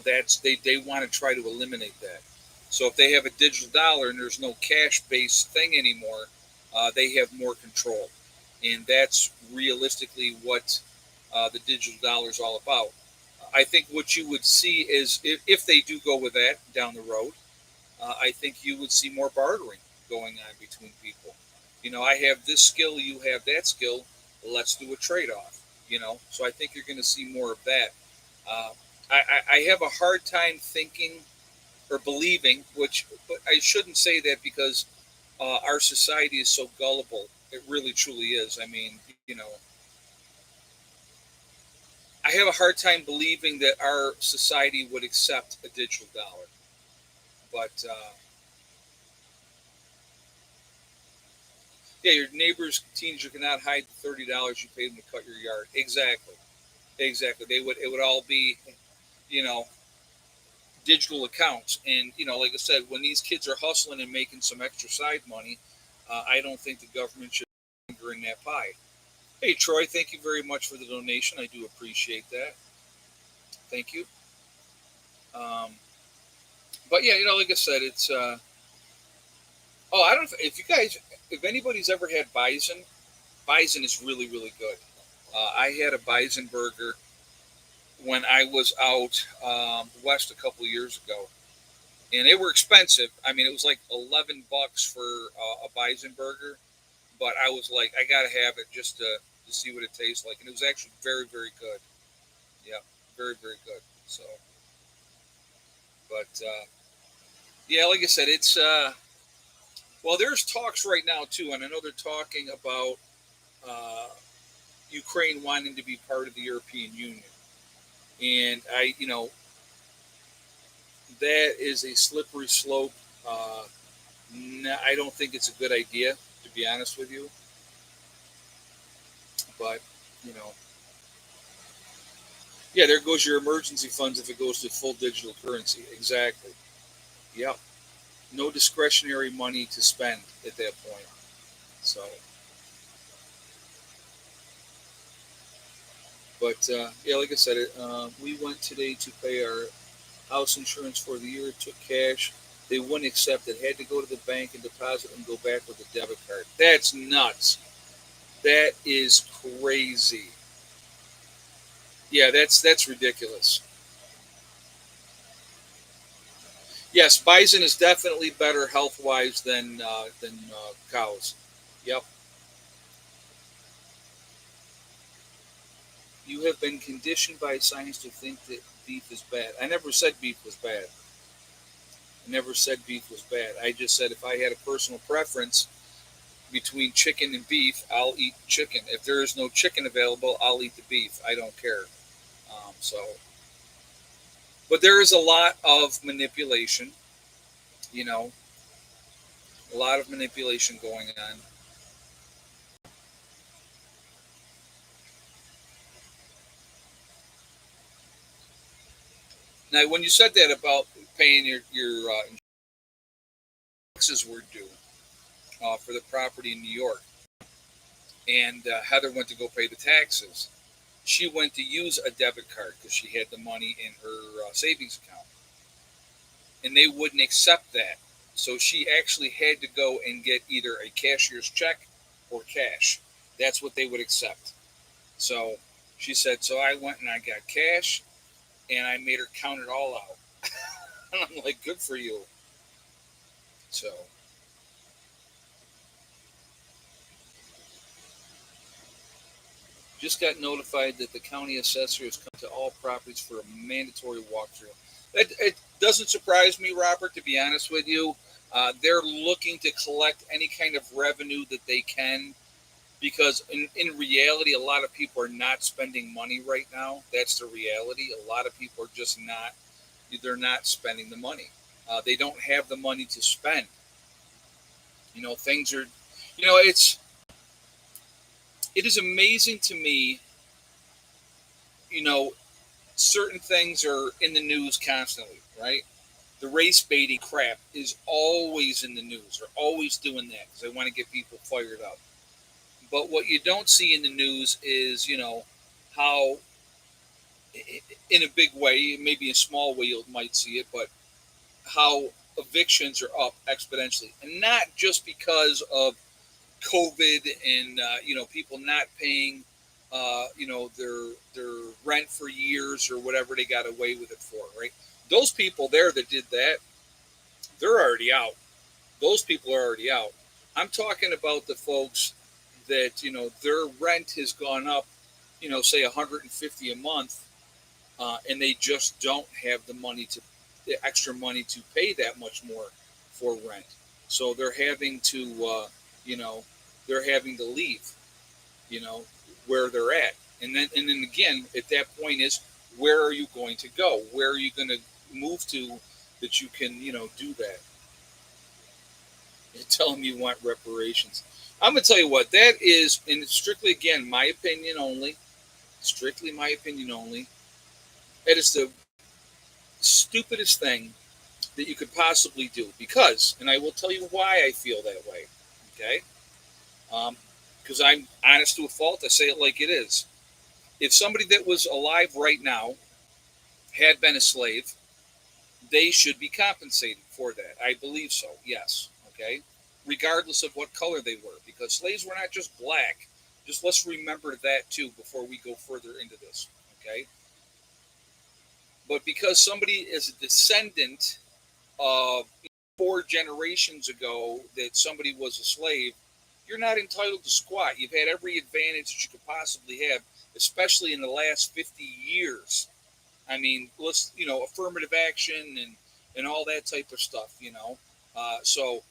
that's they want to try to eliminate that. So if they have a digital dollar and there's no cash based thing anymore, they have more control, and that's realistically what the digital dollar is all about. I think what you would see is if they do go with that down the road, I think you would see more bartering going on between people. I have this skill, you have that skill. Let's do a trade off. So I think you're going to see more of that. Uh, I have a hard time thinking or believing, which but I shouldn't say that because our society is so gullible. It really truly is. I mean, I have a hard time believing that our society would accept a digital dollar. But yeah, your neighbor's teenager cannot hide the $30 you paid them to cut your yard. Exactly, exactly. They would. It would all be, you know, digital accounts. And like I said, when these kids are hustling and making some extra side money, I don't think the government should finger in that pie. Hey, Troy, thank you very much for the donation. I do appreciate that. Thank you. Um, but yeah, like I said, it's. Oh, I don't know if you guys, if anybody's ever had bison. Bison is really, really good. I had a bison burger when I was out west a couple of years ago, and they were expensive. I mean, it was like $11 for a bison burger, but I was like, I gotta have it just to see what it tastes like, and it was actually very, very good. Yeah, very, very good. So, but yeah, like I said, it's well, there's talks right now too, and I know they're talking about uh, Ukraine wanting to be part of the European Union. And that is a slippery slope. Uh, I don't think it's a good idea, to be honest with you. But you know, yeah, there goes your emergency funds if it goes to full digital currency. Exactly. Yep. No discretionary money to spend at that point. So, but yeah, like I said, we went today to pay our house insurance for the year. Took cash. They wouldn't accept it. Had to go to the bank and deposit and go back with a debit card. That's nuts. That is crazy. Yeah, that's ridiculous. Yes, bison is definitely better health wise than cows. Yep. You have been conditioned by science to think that beef is bad. I never said beef was bad. I never said beef was bad. I just said if I had a personal preference between chicken and beef, I'll eat chicken. If there is no chicken available, I'll eat the beef. I don't care. So, but there is a lot of manipulation. You know, a lot of manipulation going on. Now, when you said that about paying your taxes were due for the property in New York, and Heather went to go pay the taxes, she went to use a debit card because she had the money in her savings account, and they wouldn't accept that. So she actually had to go and get either a cashier's check or cash. That's what they would accept. So she said, so I went and I got cash, and I made her count it all out. And I'm like, good for you. So just got notified that the county assessor has come to all properties for a mandatory walkthrough. It doesn't surprise me, Robert, to be honest with you. They're looking to collect any kind of revenue that they can because, in reality, a lot of people are not spending money right now. That's the reality. A lot of people are just not, they're not spending the money. They don't have the money to spend. Things are, it is amazing to me, you know, certain things are in the news constantly, right? The race baiting crap is always in the news. They're always doing that because they want to get people fired up. But what you don't see in the news is, how, in a big way, maybe a small way you might see it, but how evictions are up exponentially. And not just because of COVID and, people not paying, their rent for years or whatever they got away with it for, right? Those people there that did that, they're already out. Those people are already out. I'm talking about the folks that their rent has gone up, say 150 a month, and they just don't have the extra money to pay that much more for rent. So you know, they're having to leave, you know, where they're at, and then again, at that point is where are you going to go? Where are you going to move to that you can, do that? You tell them you want reparations. I'm gonna tell you what that is, and it's strictly again my opinion only. Strictly my opinion only. It is the stupidest thing that you could possibly do because, and I will tell you why I feel that way. Okay, because I'm honest to a fault. I say it like it is. If somebody that was alive right now had been a slave, they should be compensated for that. I believe so. Yes. Okay. Regardless of what color they were, because slaves were not just black. Just let's remember that too before we go further into this. Okay. But because somebody is a descendant of 4 generations ago that somebody was a slave, you're not entitled to squat. You've had every advantage that you could possibly have, especially in the last 50 years. I mean, let's affirmative action and all that type of stuff. So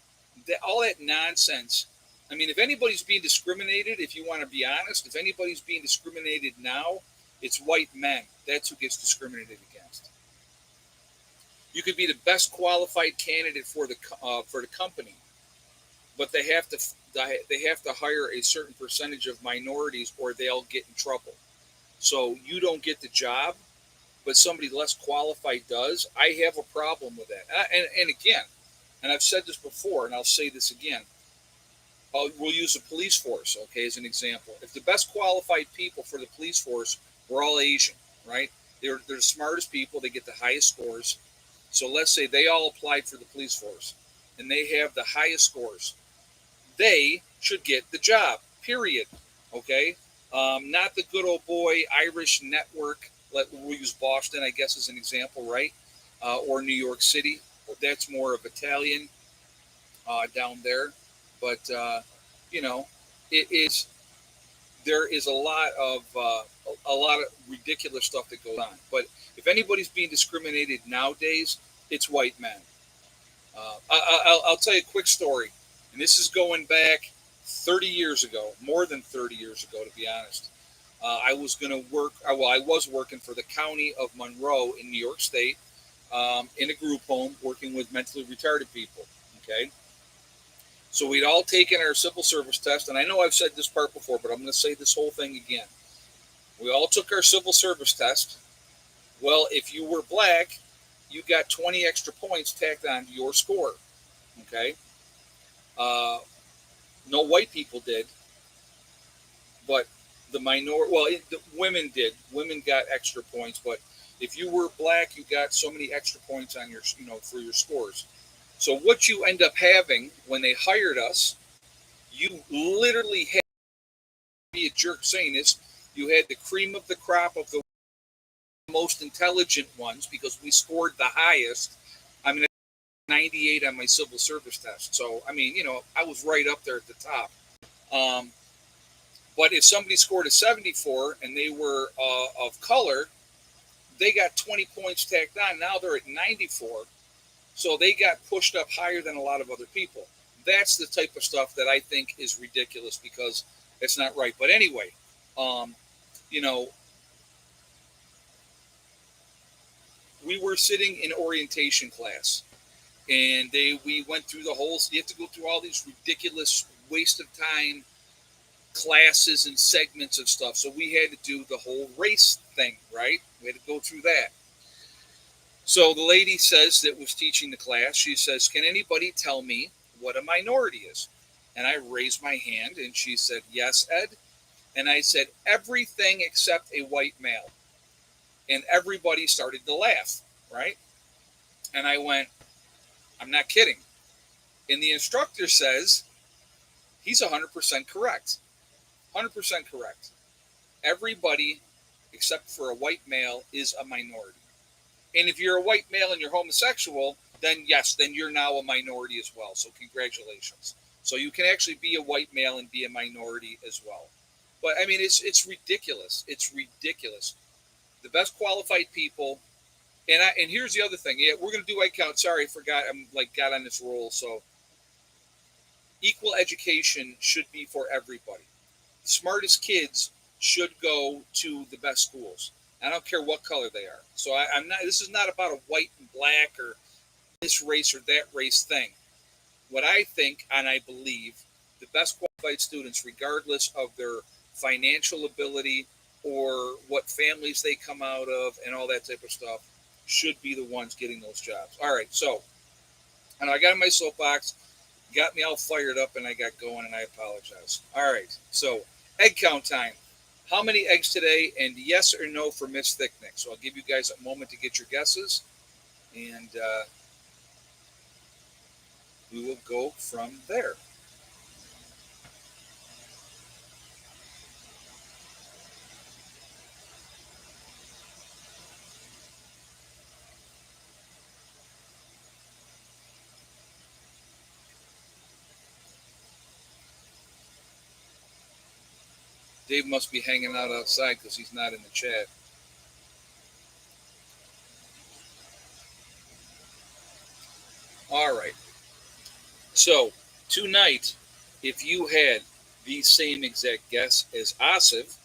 all that nonsense. I mean, if anybody's being discriminated, if you want to be honest, if anybody's being discriminated now, it's white men. That's who gets discriminated against. You could be the best qualified candidate for the company, but they have to hire a certain percentage of minorities, or they'll get in trouble. So you don't get the job, but somebody less qualified does. I have a problem with that. And again, and I've said this before, and I'll say this again. We'll use the police force, okay, as an example. If the best qualified people for the police force were all Asian, right? They're the smartest people. They get the highest scores. So let's say they all applied for the police force, and they have the highest scores. They should get the job. Period. Okay. Not the good old boy Irish network. We'll use Boston, I guess, as an example, right? Or New York City. That's more of Italian down there. But you know, it is there is a lot of ridiculous stuff that goes on. But if anybody's being discriminated nowadays, it's white men. I'll tell you a quick story, and this is going back 30 years ago, more than 30 years ago, to be honest. I was going to work. Well, I was working for the county of Monroe in New York State in a group home, working with mentally retarded people. Okay, so we'd all taken our civil service test, and I know I've said this part before, but I'm going to say this whole thing again. We all took our civil service test. Well, if you were black, you got 20 extra points tacked onto your score. Okay, uh, no white people did, but the women did. Women got extra points, but if you were black, you got so many extra points on your, for your scores. So what you end up having when they hired us, you literally had to be a jerk saying this. You had the cream of the crop of the most intelligent ones because we scored the highest. I mean, 98 on my civil service test. So I mean, I was right up there at the top. Um, but if somebody scored a 74 and they were of color, they got 20 points tacked on. Now they're at 94. So they got pushed up higher than a lot of other people. That's the type of stuff that I think is ridiculous because it's not right. But anyway, um, you know, we were sitting in orientation class, and we went through the whole. You have to go through all these ridiculous waste of time classes and segments of stuff. So we had to do the whole race thing, right? We had to go through that. So the lady says that was teaching the class, she says, "Can anybody tell me what a minority is?" And I raised my hand, and she said, "Yes, Ed." And I said, "Everything except a white male." And everybody started to laugh, right? And I went, "I'm not kidding." And the instructor says, "He's 100% correct. 100% correct. Everybody except for a white male is a minority. And if you're a white male and you're homosexual, then yes, then you're now a minority as well. So congratulations." So you can actually be a white male and be a minority as well. But I mean, it's ridiculous. It's ridiculous. The best qualified people, and here's the other thing. Yeah, we're gonna do egg count. Sorry, I forgot. I'm like got on this roll. So equal education should be for everybody. The smartest kids should go to the best schools. I don't care what color they are. So I'm not. This is not about a white and black or this race or that race thing. What I think and I believe, the best qualified students, regardless of their financial ability or what families they come out of and all that type of stuff, should be the ones getting those jobs. All right. So, and I got in my soapbox, got me all fired up, and I got going, and I apologize. All right. So, egg count time. How many eggs today? And yes or no for Miss Thickneck. So I'll give you guys a moment to get your guesses, and we will go from there. Dave must be hanging out outside because he's not in the chat. All right. So tonight, if you had the same exact guess as Asif,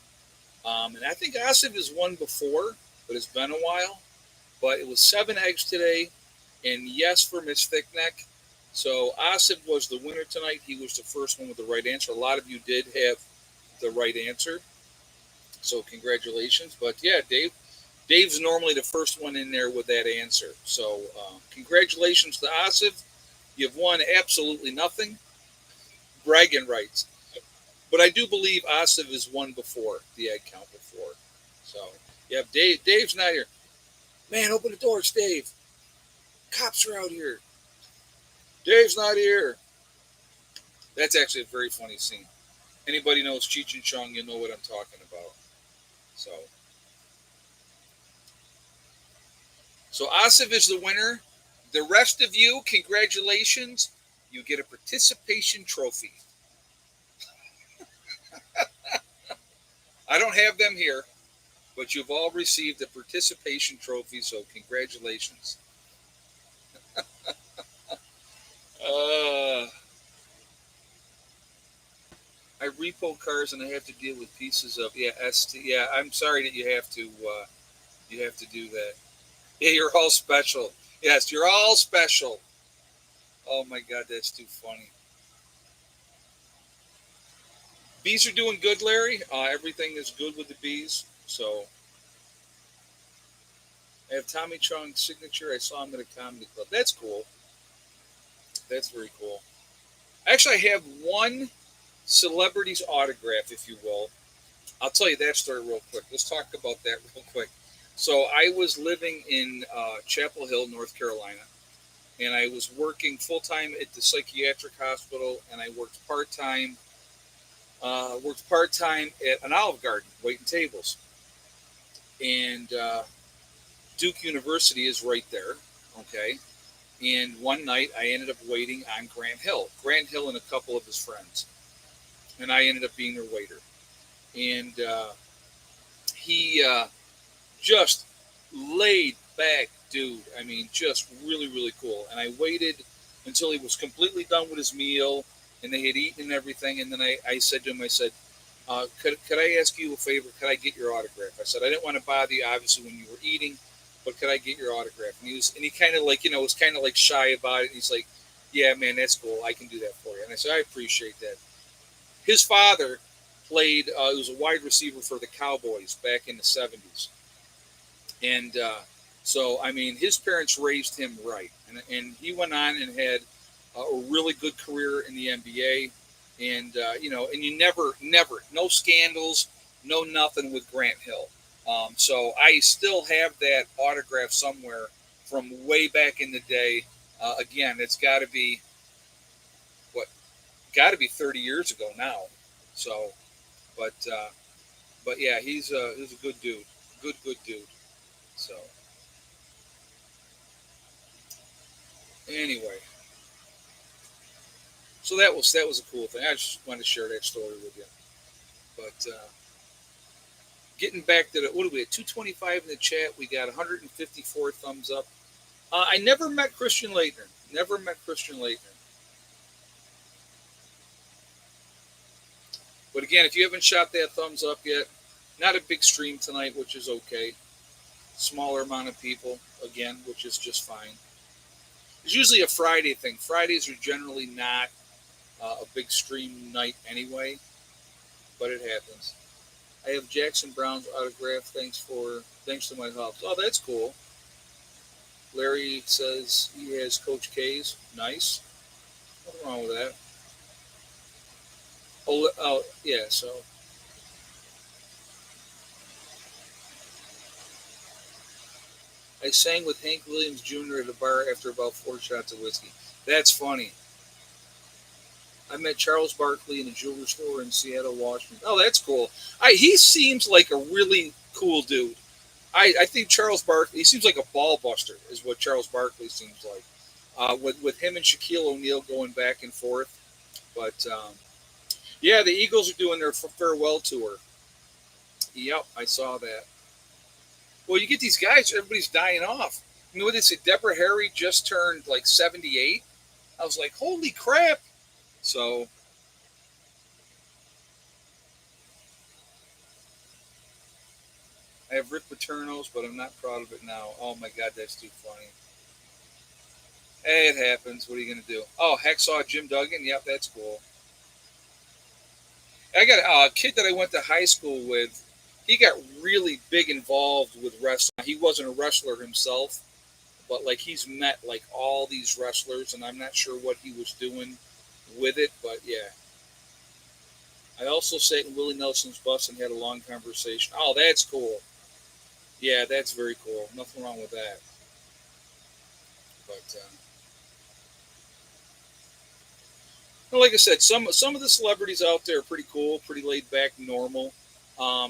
and I think Asif has won before, but it's been a while. But it was 7 eggs today, and yes for Miss Thickneck. So Asif was the winner tonight. He was the first one with the right answer. A lot of you did have the right answer, so congratulations. But yeah, Dave's normally the first one in there with that answer. So congratulations to Asif. You've won absolutely nothing. Bragging rights. But I do believe Asif has won before the egg count before. So yeah, Dave's not here. Man, open the doors, Dave. Cops are out here. Dave's not here. That's actually a very funny scene. Anybody knows Cheech and Chong, you know what I'm talking about. So, so Asif is the winner. The rest of you, congratulations. You get a participation trophy. I don't have them here, but you've all received a participation trophy, so congratulations. Uh, I repo cars and I have to deal with pieces of ST. Yeah, I'm sorry that you have to do that. Yeah, you're all special. Yes, you're all special. Oh my God, that's too funny. Bees are doing good, Larry. Everything is good with the bees. So I have Tommy Chong's signature. I saw him at a comedy club. That's cool. That's very cool. Actually, I have one celebrity's autograph, if you will. I'll tell you that story real quick. Let's talk about that real quick. So I was living in Chapel Hill, North Carolina, and I was working full time at the psychiatric hospital, and I worked part time at an Olive Garden, waiting tables. And Duke University is right there. Okay. And one night I ended up waiting on Grant Hill. Grant Hill and a couple of his friends. And I ended up being their waiter. And he just laid back dude. I mean, just really, really cool. And I waited until he was completely done with his meal and they had eaten and everything. And then I said to him, I said, could I ask you a favor? Could I get your autograph? I said, I didn't want to bother you, obviously, when you were eating, but could I get your autograph? And he kind of like, was kind of like shy about it. And he's like, yeah, man, that's cool. I can do that for you. And I said, I appreciate that. His father played, he was a wide receiver for the Cowboys back in the 70s. And so, I mean, his parents raised him right. And he went on and had a really good career in the NBA. And, and you never, no scandals, no nothing with Grant Hill. So I still have that autograph somewhere from way back in the day. Again, it's what, got to be 30 years ago now. So, but, uh, but yeah, he's a good dude. Good dude. So, anyway, so that was a cool thing. I just wanted to share that story with you. But getting back to what are we at 225 in the chat? We got 154 thumbs up. I never met Christian Leitner. Never met Christian Leitner. But again, if you haven't shot that thumbs up yet, not a big stream tonight, which is okay. Smaller amount of people again, which is just fine. It's usually a Friday thing. Fridays are generally not a big stream night anyway, but it happens. I have Jackson Brown's autograph. Thanks to my help. Oh, that's cool. Larry says he has Coach K's. Nice. Nothing wrong with that. Oh yeah. So I sang with Hank Williams Jr. at a bar after about 4 shots of whiskey. That's funny. I met Charles Barkley in a jewelry store in Seattle, Washington. Oh, that's cool. He seems like a really cool dude. I think Charles Barkley, he seems like a ball buster, is what Charles Barkley seems like. With him and Shaquille O'Neal going back and forth. But yeah, the Eagles are doing their farewell tour. Yep, I saw that. Well, you get these guys, everybody's dying off. You know what they say? Deborah Harry just turned like 78. I was like, holy crap. So, I have Rick Paterno's, but I'm not proud of it now. Oh my God, that's too funny. Hey, it happens. What are you going to do? Oh, Hacksaw Jim Duggan. Yep, that's cool. I got a kid that I went to high school with. He got really big involved with wrestling. He wasn't a wrestler himself, but like he's met like all these wrestlers, and I'm not sure what he was doing with it, but yeah. I also sat in Willie Nelson's bus and had a long conversation. Oh, that's cool. Yeah, that's very cool. Nothing wrong with that. But well, like I said, some of the celebrities out there are pretty cool, pretty laid back, normal.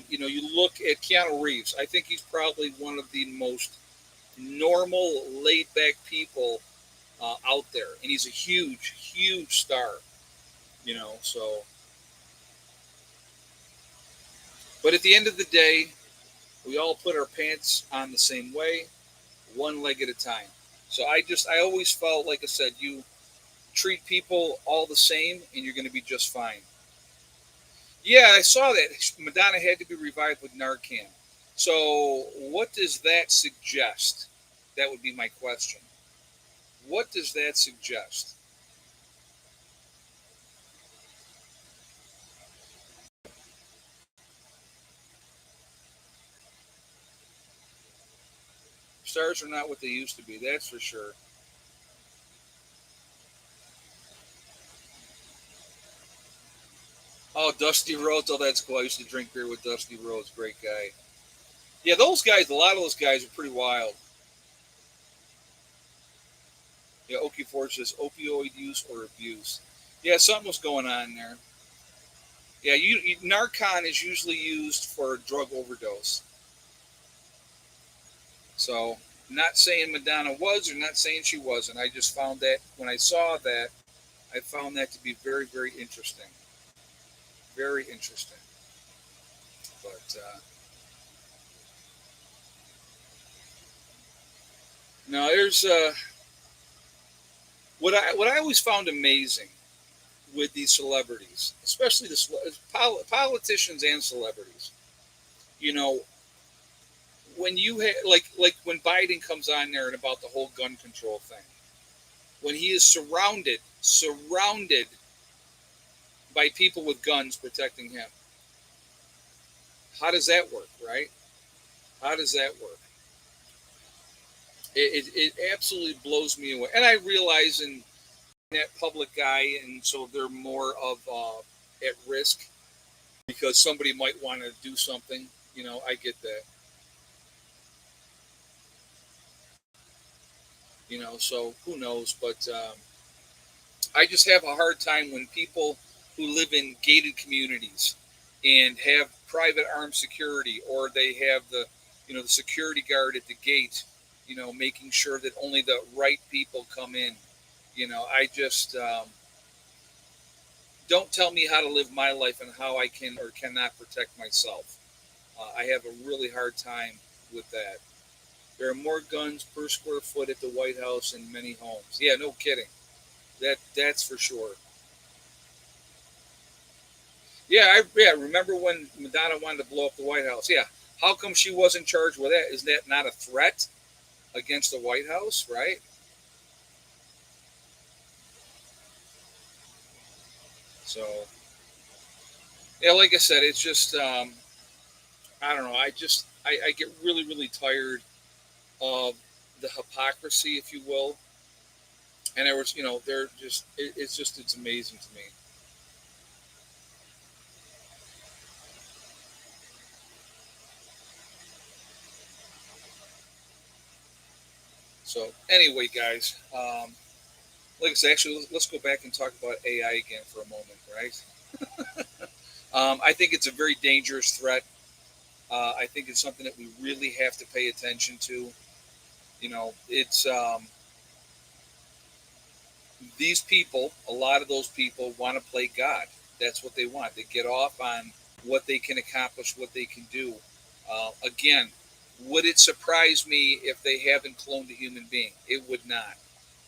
You look at Keanu Reeves. I think he's probably one of the most normal, laid back people out there, and he's a huge, huge star. So but at the end of the day, we all put our pants on the same way, one leg at a time. So I always felt, like I said, you treat people all the same, and you're going to be just fine. Yeah, I saw that Madonna had to be revived with Narcan. So what does that suggest? That would be my question. What does that suggest? Stars are not what they used to be. That's for sure. Oh, Dusty Rhodes. Oh, that's cool. I used to drink beer with Dusty Rhodes. Great guy. Yeah, those guys. A lot of those guys are pretty wild. Yeah, Okie Ford says opioid use or abuse. Yeah, something was going on there. Yeah, Narcan is usually used for drug overdose. So, not saying Madonna was or not saying she wasn't. I just found that when I saw that, I found that to be very, very interesting. Very interesting. But no, there's what I always found amazing with these celebrities, especially politicians and celebrities. You know, when you like when Biden comes on there and about the whole gun control thing, when he is surrounded by people with guns protecting him, how does that work, right? How does that work? It absolutely blows me away. And I realize in that public guy, and so they're more of at risk because somebody might want to do something. I get that. So who knows? But I just have a hard time when people who live in gated communities and have private armed security, or they have the security guard at the gate, making sure that only the right people come in. I just don't tell me how to live my life and how I can or cannot protect myself. I have a really hard time with that. There are more guns per square foot at the White House in many homes. Yeah, no kidding. That's for sure. Yeah. Remember when Madonna wanted to blow up the White House? Yeah. How come she wasn't charged with that? Is that not a threat against the White House? Right. So yeah, like I said, it's just I don't know. I get really really tired of the hypocrisy, if you will. And there was they're just it's amazing to me. So anyway, guys, like I said, actually, let's go back and talk about AI again for a moment, right? I think it's a very dangerous threat. I think it's something that we really have to pay attention to. It's these people. A lot of those people want to play God. That's what they want. They get off on what they can accomplish, what they can do. Again, would it surprise me if they haven't cloned a human being? It would not.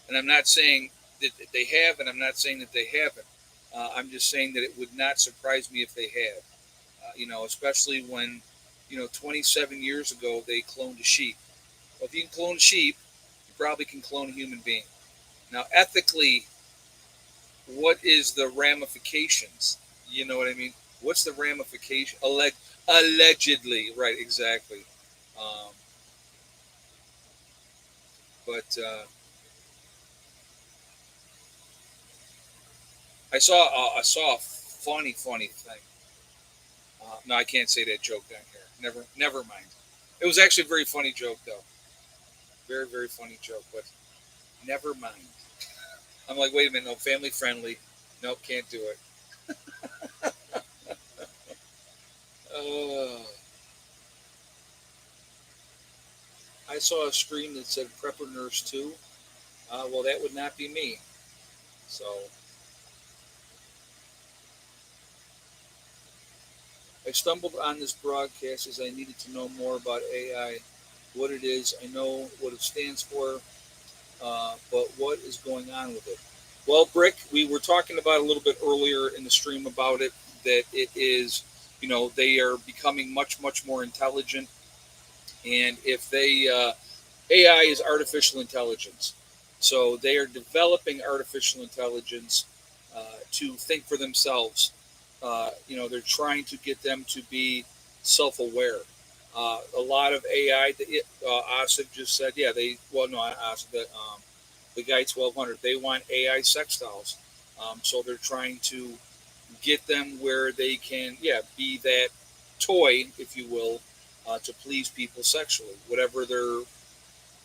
And I'm not saying that they have, and I'm not saying that they haven't. I'm just saying that it would not surprise me if they had. Especially when, 27 years ago they cloned a sheep. Well, if you can clone a sheep, you probably can clone a human being. Now, ethically, what is the ramifications? You know what I mean? What's the ramification? Allegedly, right? Exactly. Um, but I saw a funny thing. No, I can't say that joke down here. Never mind. It was actually a very funny joke though. Very very funny joke, but never mind. I'm like, wait a minute, no, family friendly. Nope, can't do it. Uh, I saw a screen that said Prepper Nurse 2. Well, that would not be me. So I stumbled on this broadcast as I needed to know more about AI, what it is. I know what it stands for, but what is going on with it? Well, Brick, we were talking about a little bit earlier in the stream about it, that it is, they are becoming much, much more intelligent. And if AI is artificial intelligence. So they are developing artificial intelligence to think for themselves. They're trying to get them to be self-aware. A lot of AI, Asif just said, yeah, no, Asif, the guy 1200, they want AI sex dolls. So they're trying to get them where they can, yeah, be that toy, if you will, to please people sexually, whatever their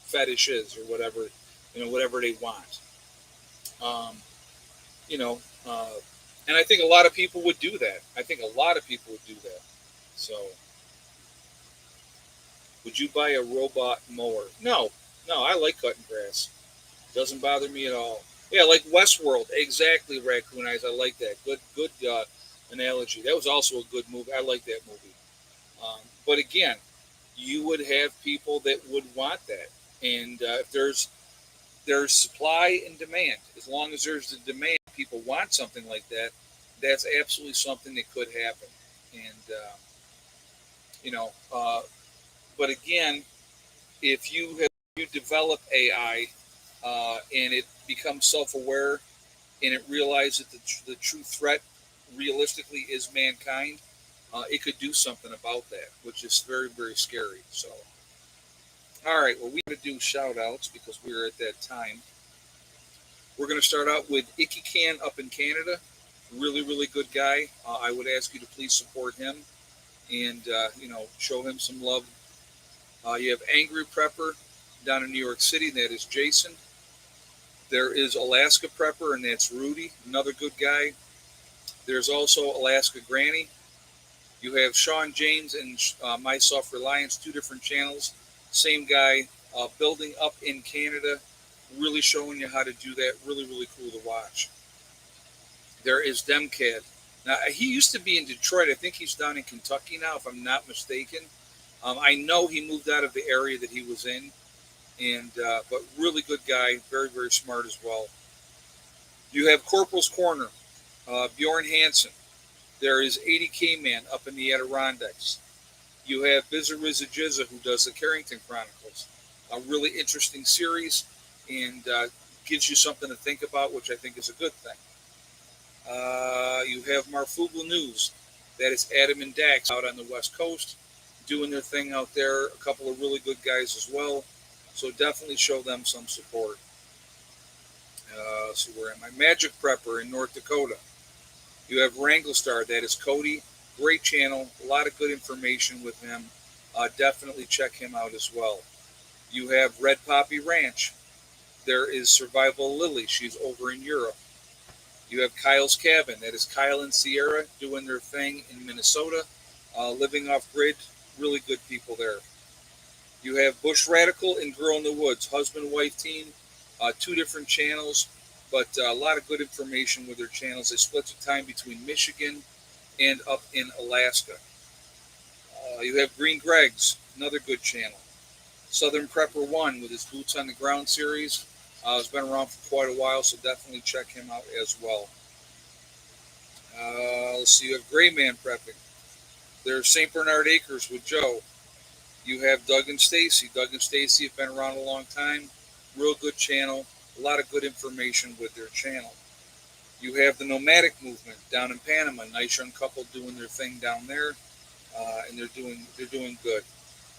fetish is, or whatever, whatever they want. Um, you know, uh, and I think a lot of people would do that. I think a lot of people would do that. So, would you buy a robot mower? No, no. I like cutting grass. Doesn't bother me at all. Yeah, like Westworld. Exactly, Raccoon Eyes. I like that. Good analogy. That was also a good movie. I like that movie. But again, you would have people that would want that, and if there's supply and demand. As long as there's the demand, people want something like that. That's absolutely something that could happen. And you know, but again, if you develop AI and it becomes self-aware and it realizes that the true threat realistically is mankind, it could do something about that, which is very, very scary. So, all right, well, we got to do shout outs because we're at that time. We're going to start out with Icky Can up in Canada. Really, really good guy. I would ask you to please support him and, show him some love. You have Angry Prepper down in New York City. That is Jason. There is Alaska Prepper, and that's Rudy, another good guy. There's also Alaska Granny. You have Sean James and My Self Reliance, two different channels. Same guy, building up in Canada, really showing you how to do that. Really, really cool to watch. There is Demcad. Now, he used to be in Detroit. I think he's down in Kentucky now, if I'm not mistaken. I know he moved out of the area that he was in, and but really good guy, very, very smart as well. You have Corporal's Corner, Bjorn Hansen. There is 80K Man up in the Adirondacks. You have Bizza Rizza Jizza, who does the Carrington Chronicles. A really interesting series, and gives you something to think about, which I think is a good thing. You have Marfuglu News. That is Adam and Dax out on the West Coast doing their thing out there. A couple of really good guys as well. So definitely show them some support. So where am I? Magic Prepper in North Dakota. You have Wrangle Star. That is Cody. Great channel. A lot of good information with him. Definitely check him out as well. You have Red Poppy Ranch. There is Survival Lily. She's over in Europe. You have Kyle's Cabin. That is Kyle and Sierra doing their thing in Minnesota, living off grid. Really good people there. You have Bush Radical and Girl in the Woods, husband wife team, two different channels, but a lot of good information with their channels. They split the time between Michigan and up in Alaska. You have Green Greg's, another good channel. Southern Prepper One with his Boots on the Ground series. It's been around for quite a while, so definitely check him out as well. Let's see, you have Gray Man Prepping. There's St. Bernard Acres with Joe. You have Doug and Stacy. Doug and Stacy have been around a long time. Real good channel. A lot of good information with their channel. You have the Nomadic Movement down in Panama. Nice young couple doing their thing down there, and they're doing good.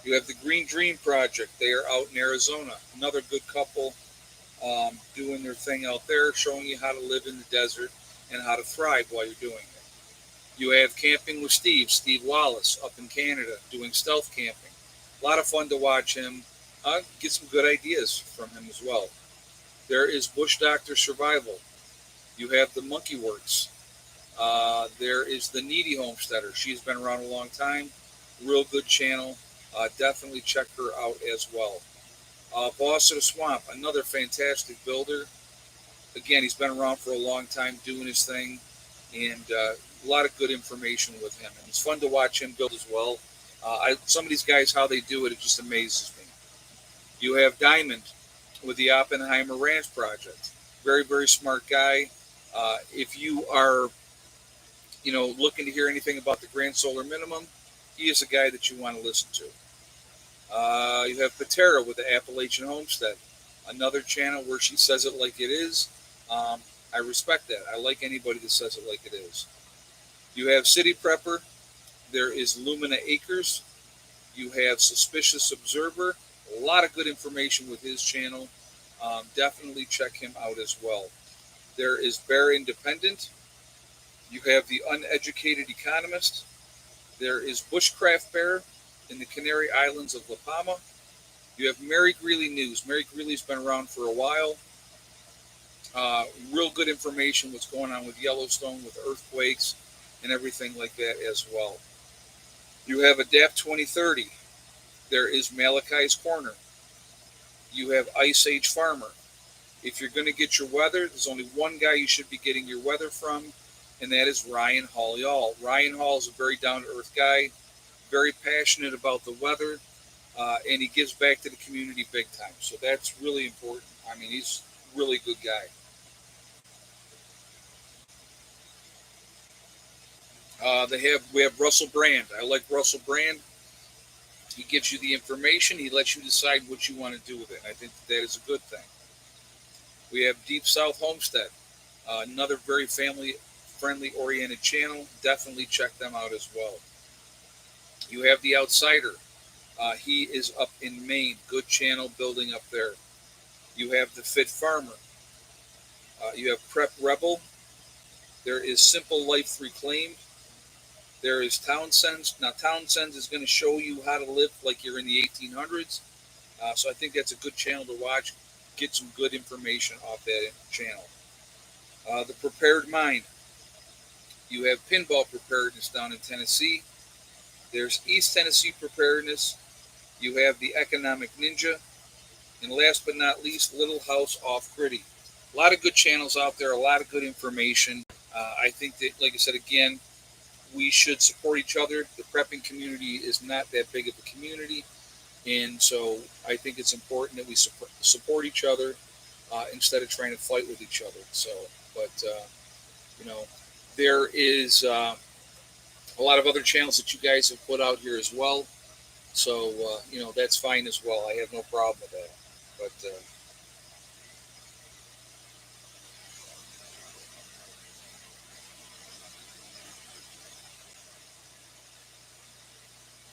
You have the Green Dream Project. They are out in Arizona. Another good couple doing their thing out there, showing you how to live in the desert and how to thrive while you're doing it. You have Camping with Steve Wallace up in Canada, doing stealth camping. A lot of fun to watch him. Get some good ideas from him as well. There is Bush Doctor Survival. You have the Monkey Works. There is the Needy Homesteader. She's been around a long time. Real good channel. Definitely check her out as well. Boss of the Swamp, another fantastic builder. Again, he's been around for a long time doing his thing, and a lot of good information with him. And it's fun to watch him build as well. Some of these guys, how they do it, it just amazes me. You have Diamond with the Oppenheimer Ranch project. Very, very smart guy. If you are, looking to hear anything about the Grand Solar Minimum, he is a guy that you want to listen to. You have Patera with the Appalachian Homestead, another channel where she says it like it is. I respect that. I like anybody that says it like it is. You have City Prepper. There is Lumina Acres. You have Suspicious Observer. A lot of good information with his channel. Definitely check him out as well. There is Bear Independent. You have the Uneducated Economist. There is Bushcraft Bear in the Canary Islands of La Palma. You have Mary Greeley News. Mary Greeley's been around for a while. Real good information what's going on with Yellowstone, with earthquakes, and everything like that as well. You have Adapt 2030. There is Malachi's Corner. You have Ice Age Farmer. If you're going to get your weather, there's only one guy you should be getting your weather from, and that is Ryan Hall-Y'all. Ryan Hall is a very down-to-earth guy, very passionate about the weather, and he gives back to the community big time. So that's really important. I mean, he's a really good guy. We have Russell Brand. I like Russell Brand. He gives you the information. He lets you decide what you want to do with it. And I think that is a good thing. We have Deep South Homestead, another very family-friendly oriented channel. Definitely check them out as well. You have The Outsider. He is up in Maine. Good channel building up there. You have The Fit Farmer. You have Prep Rebel. There is Simple Life Reclaimed. There is Townsend's. Now, Townsend's is going to show you how to live like you're in the 1800s. So I think that's a good channel to watch. Get some good information off that channel. The Prepared Mind. You have Pinball Preparedness down in Tennessee. There's East Tennessee Preparedness. You have the Economic Ninja. And last but not least, Little House Off Gritty. A lot of good channels out there, a lot of good information. I think that, like I said again, we should support each other. The prepping community is not that big of a community. And so I think it's important that we support each other instead of trying to fight with each other. So, but, there is a lot of other channels that you guys have put out here as well. So, that's fine as well. I have no problem with that. But,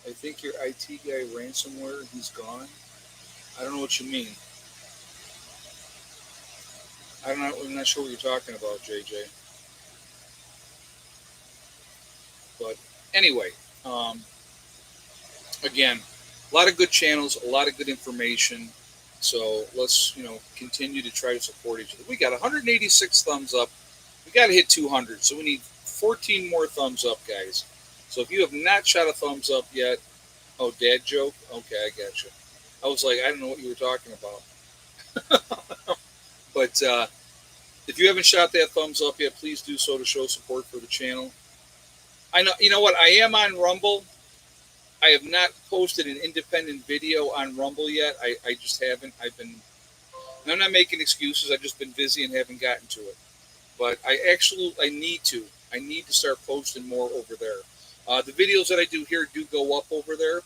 I think your IT guy ransomware, he's gone. I don't know what you mean. I'm not sure what you're talking about, JJ. But anyway, again, a lot of good channels, a lot of good information. So let's, continue to try to support each other. We got 186 thumbs up. We got to hit 200. So we need 14 more thumbs up, guys. So if you have not shot a thumbs up yet, oh, dad joke? Okay, I got you. I was like, I don't know what you were talking about. But if you haven't shot that thumbs up yet, please do so to show support for the channel. I know, you know what? I am on Rumble. I have not posted an independent video on Rumble yet. I just haven't. And I'm not making excuses. I've just been busy and haven't gotten to it. But I need to. I need to start posting more over there. The videos that I do here do go up over there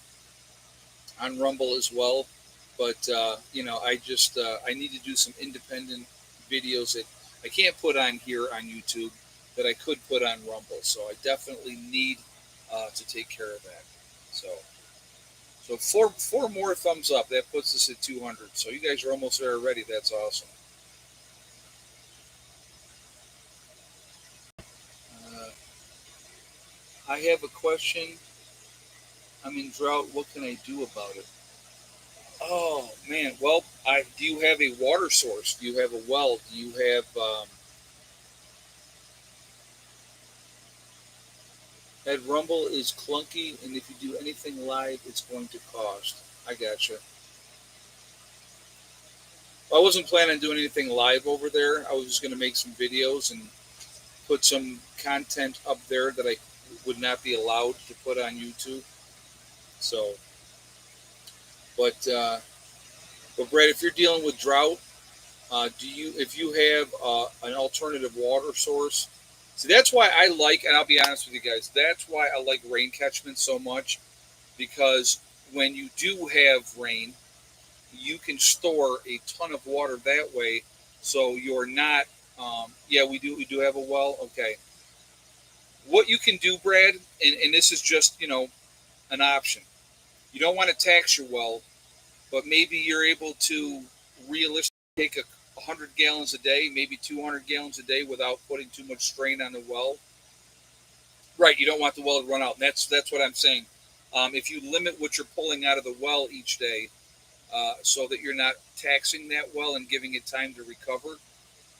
on Rumble as well. But, I need to do some independent videos that I can't put on here on YouTube that I could put on Rumble. So I definitely need to take care of that. So four more thumbs up. That puts us at 200. So you guys are almost there already. That's awesome. I have a question. I'm in drought. What can I do about it? Oh man. Well, do you have a water source? Do you have a well? Do you have? That Rumble is clunky, and if you do anything live, it's going to cost. I gotcha. I wasn't planning on doing anything live over there. I was just going to make some videos and put some content up there that I would not be allowed to put on YouTube. So, but but Brad, if you're dealing with drought, do you if you have an alternative water source? See, that's why I like, and I'll be honest with you guys, that's why I like rain catchment so much because when you do have rain, you can store a ton of water that way. So you're not. Yeah, we do have a well. Okay, what you can do, Brad, and this is just an option. You don't want to tax your well, but maybe you're able to realistically take 100 gallons a day, maybe 200 gallons a day without putting too much strain on the well. Right, you don't want the well to run out. And that's what I'm saying. If you limit what you're pulling out of the well each day, so that you're not taxing that well and giving it time to recover,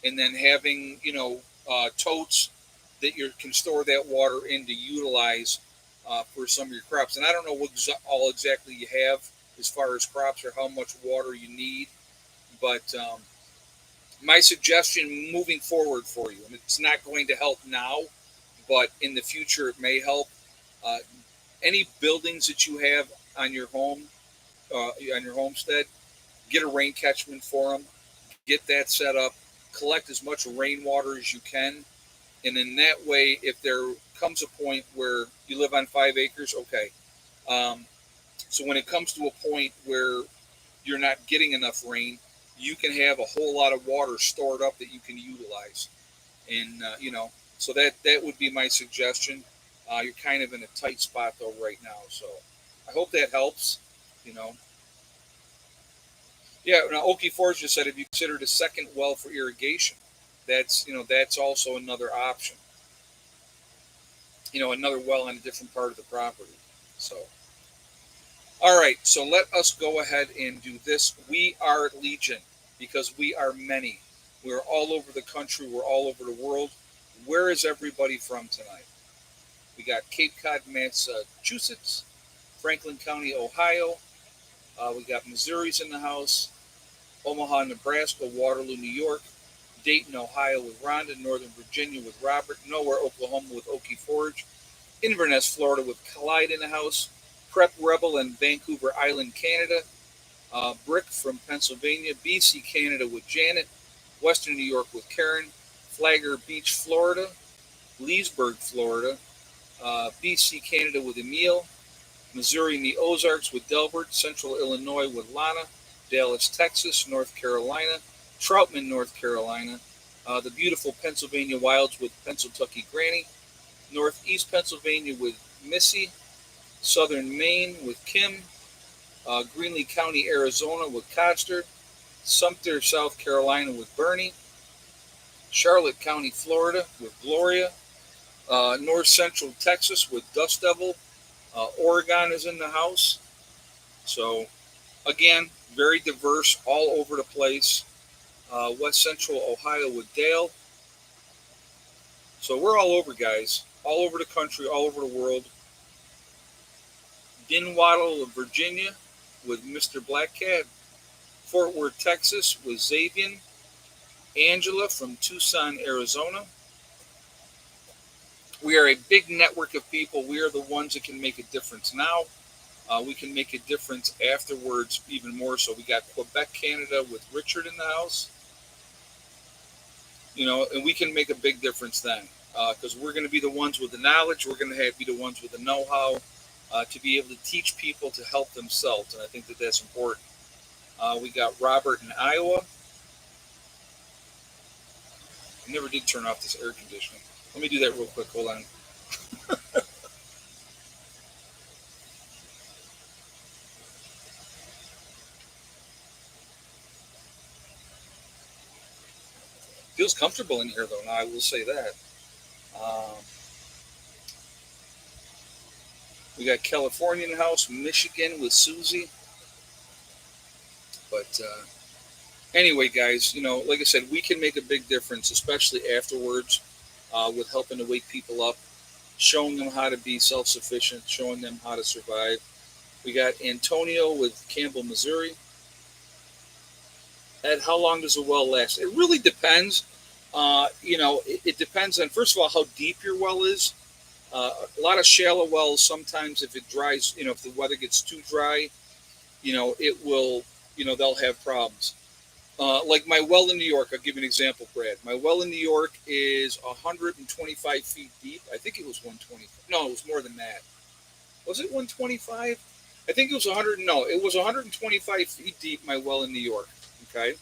and then having totes that you can store that water in to utilize for some of your crops. And I don't know what all exactly you have as far as crops or how much water you need, but my suggestion moving forward for you, and it's not going to help now, but in the future it may help. Uh, any buildings that you have on your home, on your homestead, get a rain catchment for them, get that set up, collect as much rainwater as you can, and in that way, if there comes a point where you live on 5 acres, okay. Um, so when it comes to a point where you're not getting enough rain, you can have a whole lot of water stored up that you can utilize, and so that would be my suggestion. You're kind of in a tight spot though right now, so I hope that helps. You know, yeah. Now, Okie Forge just said, have you considered a second well for irrigation? That's also another option. Another well on a different part of the property. So, all right. So let us go ahead and do this. We are Legion because we are many. We're all over the country. We're all over the world. Where is everybody from tonight? We got Cape Cod, Massachusetts, Franklin County, Ohio. We got Missouri's in the house, Omaha, Nebraska, Waterloo, New York, Dayton, Ohio with Rhonda, Northern Virginia with Robert, Nowhere, Oklahoma with Okie Forge, Inverness, Florida with Clyde in the house, Prep Rebel in Vancouver Island, Canada, Brick from Pennsylvania, BC, Canada with Janet, Western New York with Karen, Flagler Beach, Florida, Leesburg, Florida, BC, Canada with Emil, Missouri in the Ozarks with Delbert, Central Illinois with Lana, Dallas, Texas, North Carolina, Troutman, North Carolina, the beautiful Pennsylvania Wilds with Pennsylvania Granny, Northeast Pennsylvania with Missy, Southern Maine with Kim, Greenlee County, Arizona with Codster, Sumter, South Carolina with Bernie, Charlotte County, Florida with Gloria, North Central Texas with Dust Devil, Oregon is in the house. So, again, very diverse all over the place. West Central Ohio with Dale. So we're all over, guys. All over the country, all over the world. Dinwaddle of Virginia with Mr. Black Cat. Fort Worth, Texas with Xavier. Angela from Tucson, Arizona. We are a big network of people. We are the ones that can make a difference now. We can make a difference afterwards even more so. We got Quebec, Canada with Richard in the house. And we can make a big difference then because we're going to be the ones with the knowledge. We're going to be the ones with the know-how to be able to teach people to help themselves, and I think that that's important. We got Robert in Iowa. I never did turn off this air conditioning. Let me do that real quick. Hold on. Feels comfortable in here, though. Now I will say that. Um, we got California in the house, Michigan with Susie. But anyway, guys, like I said, we can make a big difference, especially afterwards, with helping to wake people up, showing them how to be self-sufficient, showing them how to survive. We got Antonio with Campbell, Missouri. And how long does a well last? It really depends. It depends on, first of all, how deep your well is. A lot of shallow wells, sometimes if it dries, if the weather gets too dry, it will, they'll have problems. Like my well in New York, I'll give you an example, Brad. My well in New York is 125 feet deep. I think it was 120. No, it was more than that. Was it 125? I think it was 100. No, it was 125 feet deep, my well in New York. Okay.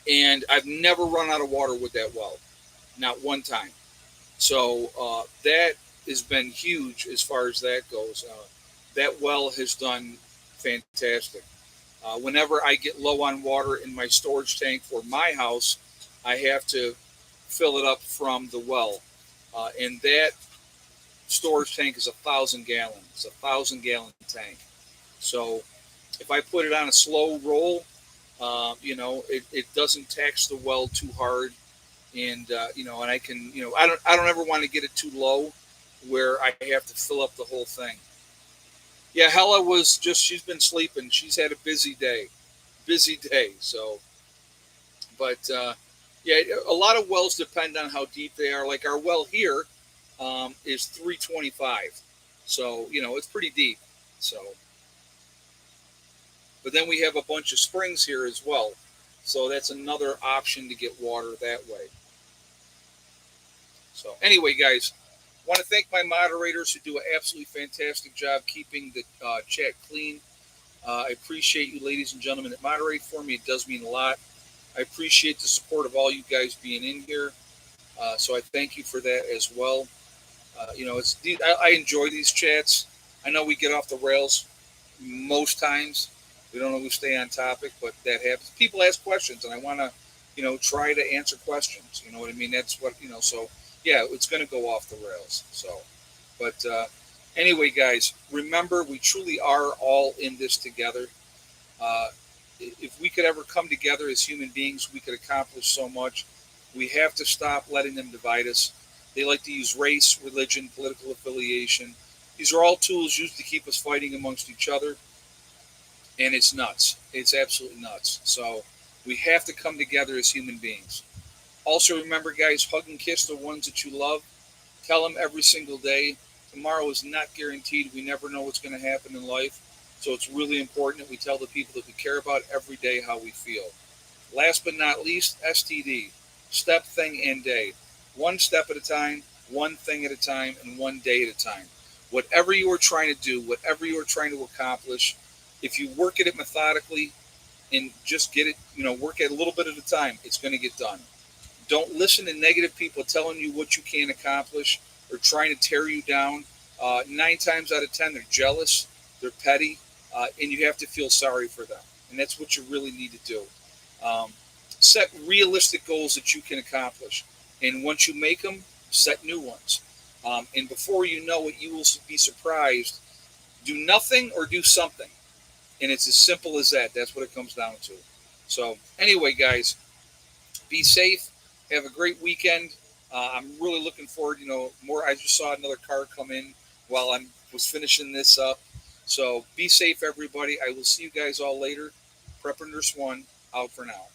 And I've never run out of water with that well, not one time. So that has been huge as far as that goes. That well has done fantastic. Whenever I get low on water in my storage tank for my house, I have to fill it up from the well. And that storage tank is 1,000 gallons. It's 1,000 gallon tank. So if I put it on a slow roll, it doesn't tax the well too hard, and and I can, I don't ever want to get it too low where I have to fill up the whole thing. Yeah, Hella was just, she's been sleeping. She's had a busy day. So, but yeah, a lot of wells depend on how deep they are. Like our well here is 325, so it's pretty deep. So, but then we have a bunch of springs here as well, so that's another option to get water that way. So anyway, guys, want to thank my moderators who do an absolutely fantastic job keeping the chat clean. I appreciate you, ladies and gentlemen, that moderate for me. It does mean a lot. I appreciate the support of all you guys being in here. So I thank you for that as well. I enjoy these chats. I know we get off the rails most times. We don't always stay on topic, but that happens. People ask questions, and I want to, try to answer questions. You know what I mean? That's what. So yeah, it's going to go off the rails. So, but anyway, guys, remember we truly are all in this together. Uh, if we could ever come together as human beings, we could accomplish so much. We have to stop letting them divide us. They like to use race, religion, political affiliation. These are all tools used to keep us fighting amongst each other, and it's nuts. It's absolutely nuts. So we have to come together as human beings. Also, remember, guys, hug and kiss the ones that you love. Tell them every single day. Tomorrow is not guaranteed. We never know what's going to happen in life. So it's really important that we tell the people that we care about every day how we feel. Last but not least, STD. Step, thing, and day. One step at a time, one thing at a time, and one day at a time. Whatever you are trying to do, whatever you are trying to accomplish, if you work at it methodically and just get it, work at a little bit at a time, it's going to get done. Don't listen to negative people telling you what you can't accomplish or trying to tear you down. 9 times out of 10, they're jealous, they're petty, and you have to feel sorry for them. And that's what you really need to do. Um, Set realistic goals that you can accomplish. And once you make them, set new ones. And before you know it, you will be surprised. Do nothing or do something. And it's as simple as that. That's what it comes down to. So, anyway, guys, be safe. Have a great weekend. I'm really looking forward. More. I just saw another car come in while I was finishing this up. So be safe, everybody. I will see you guys all later. Prepper Nurse One out for now.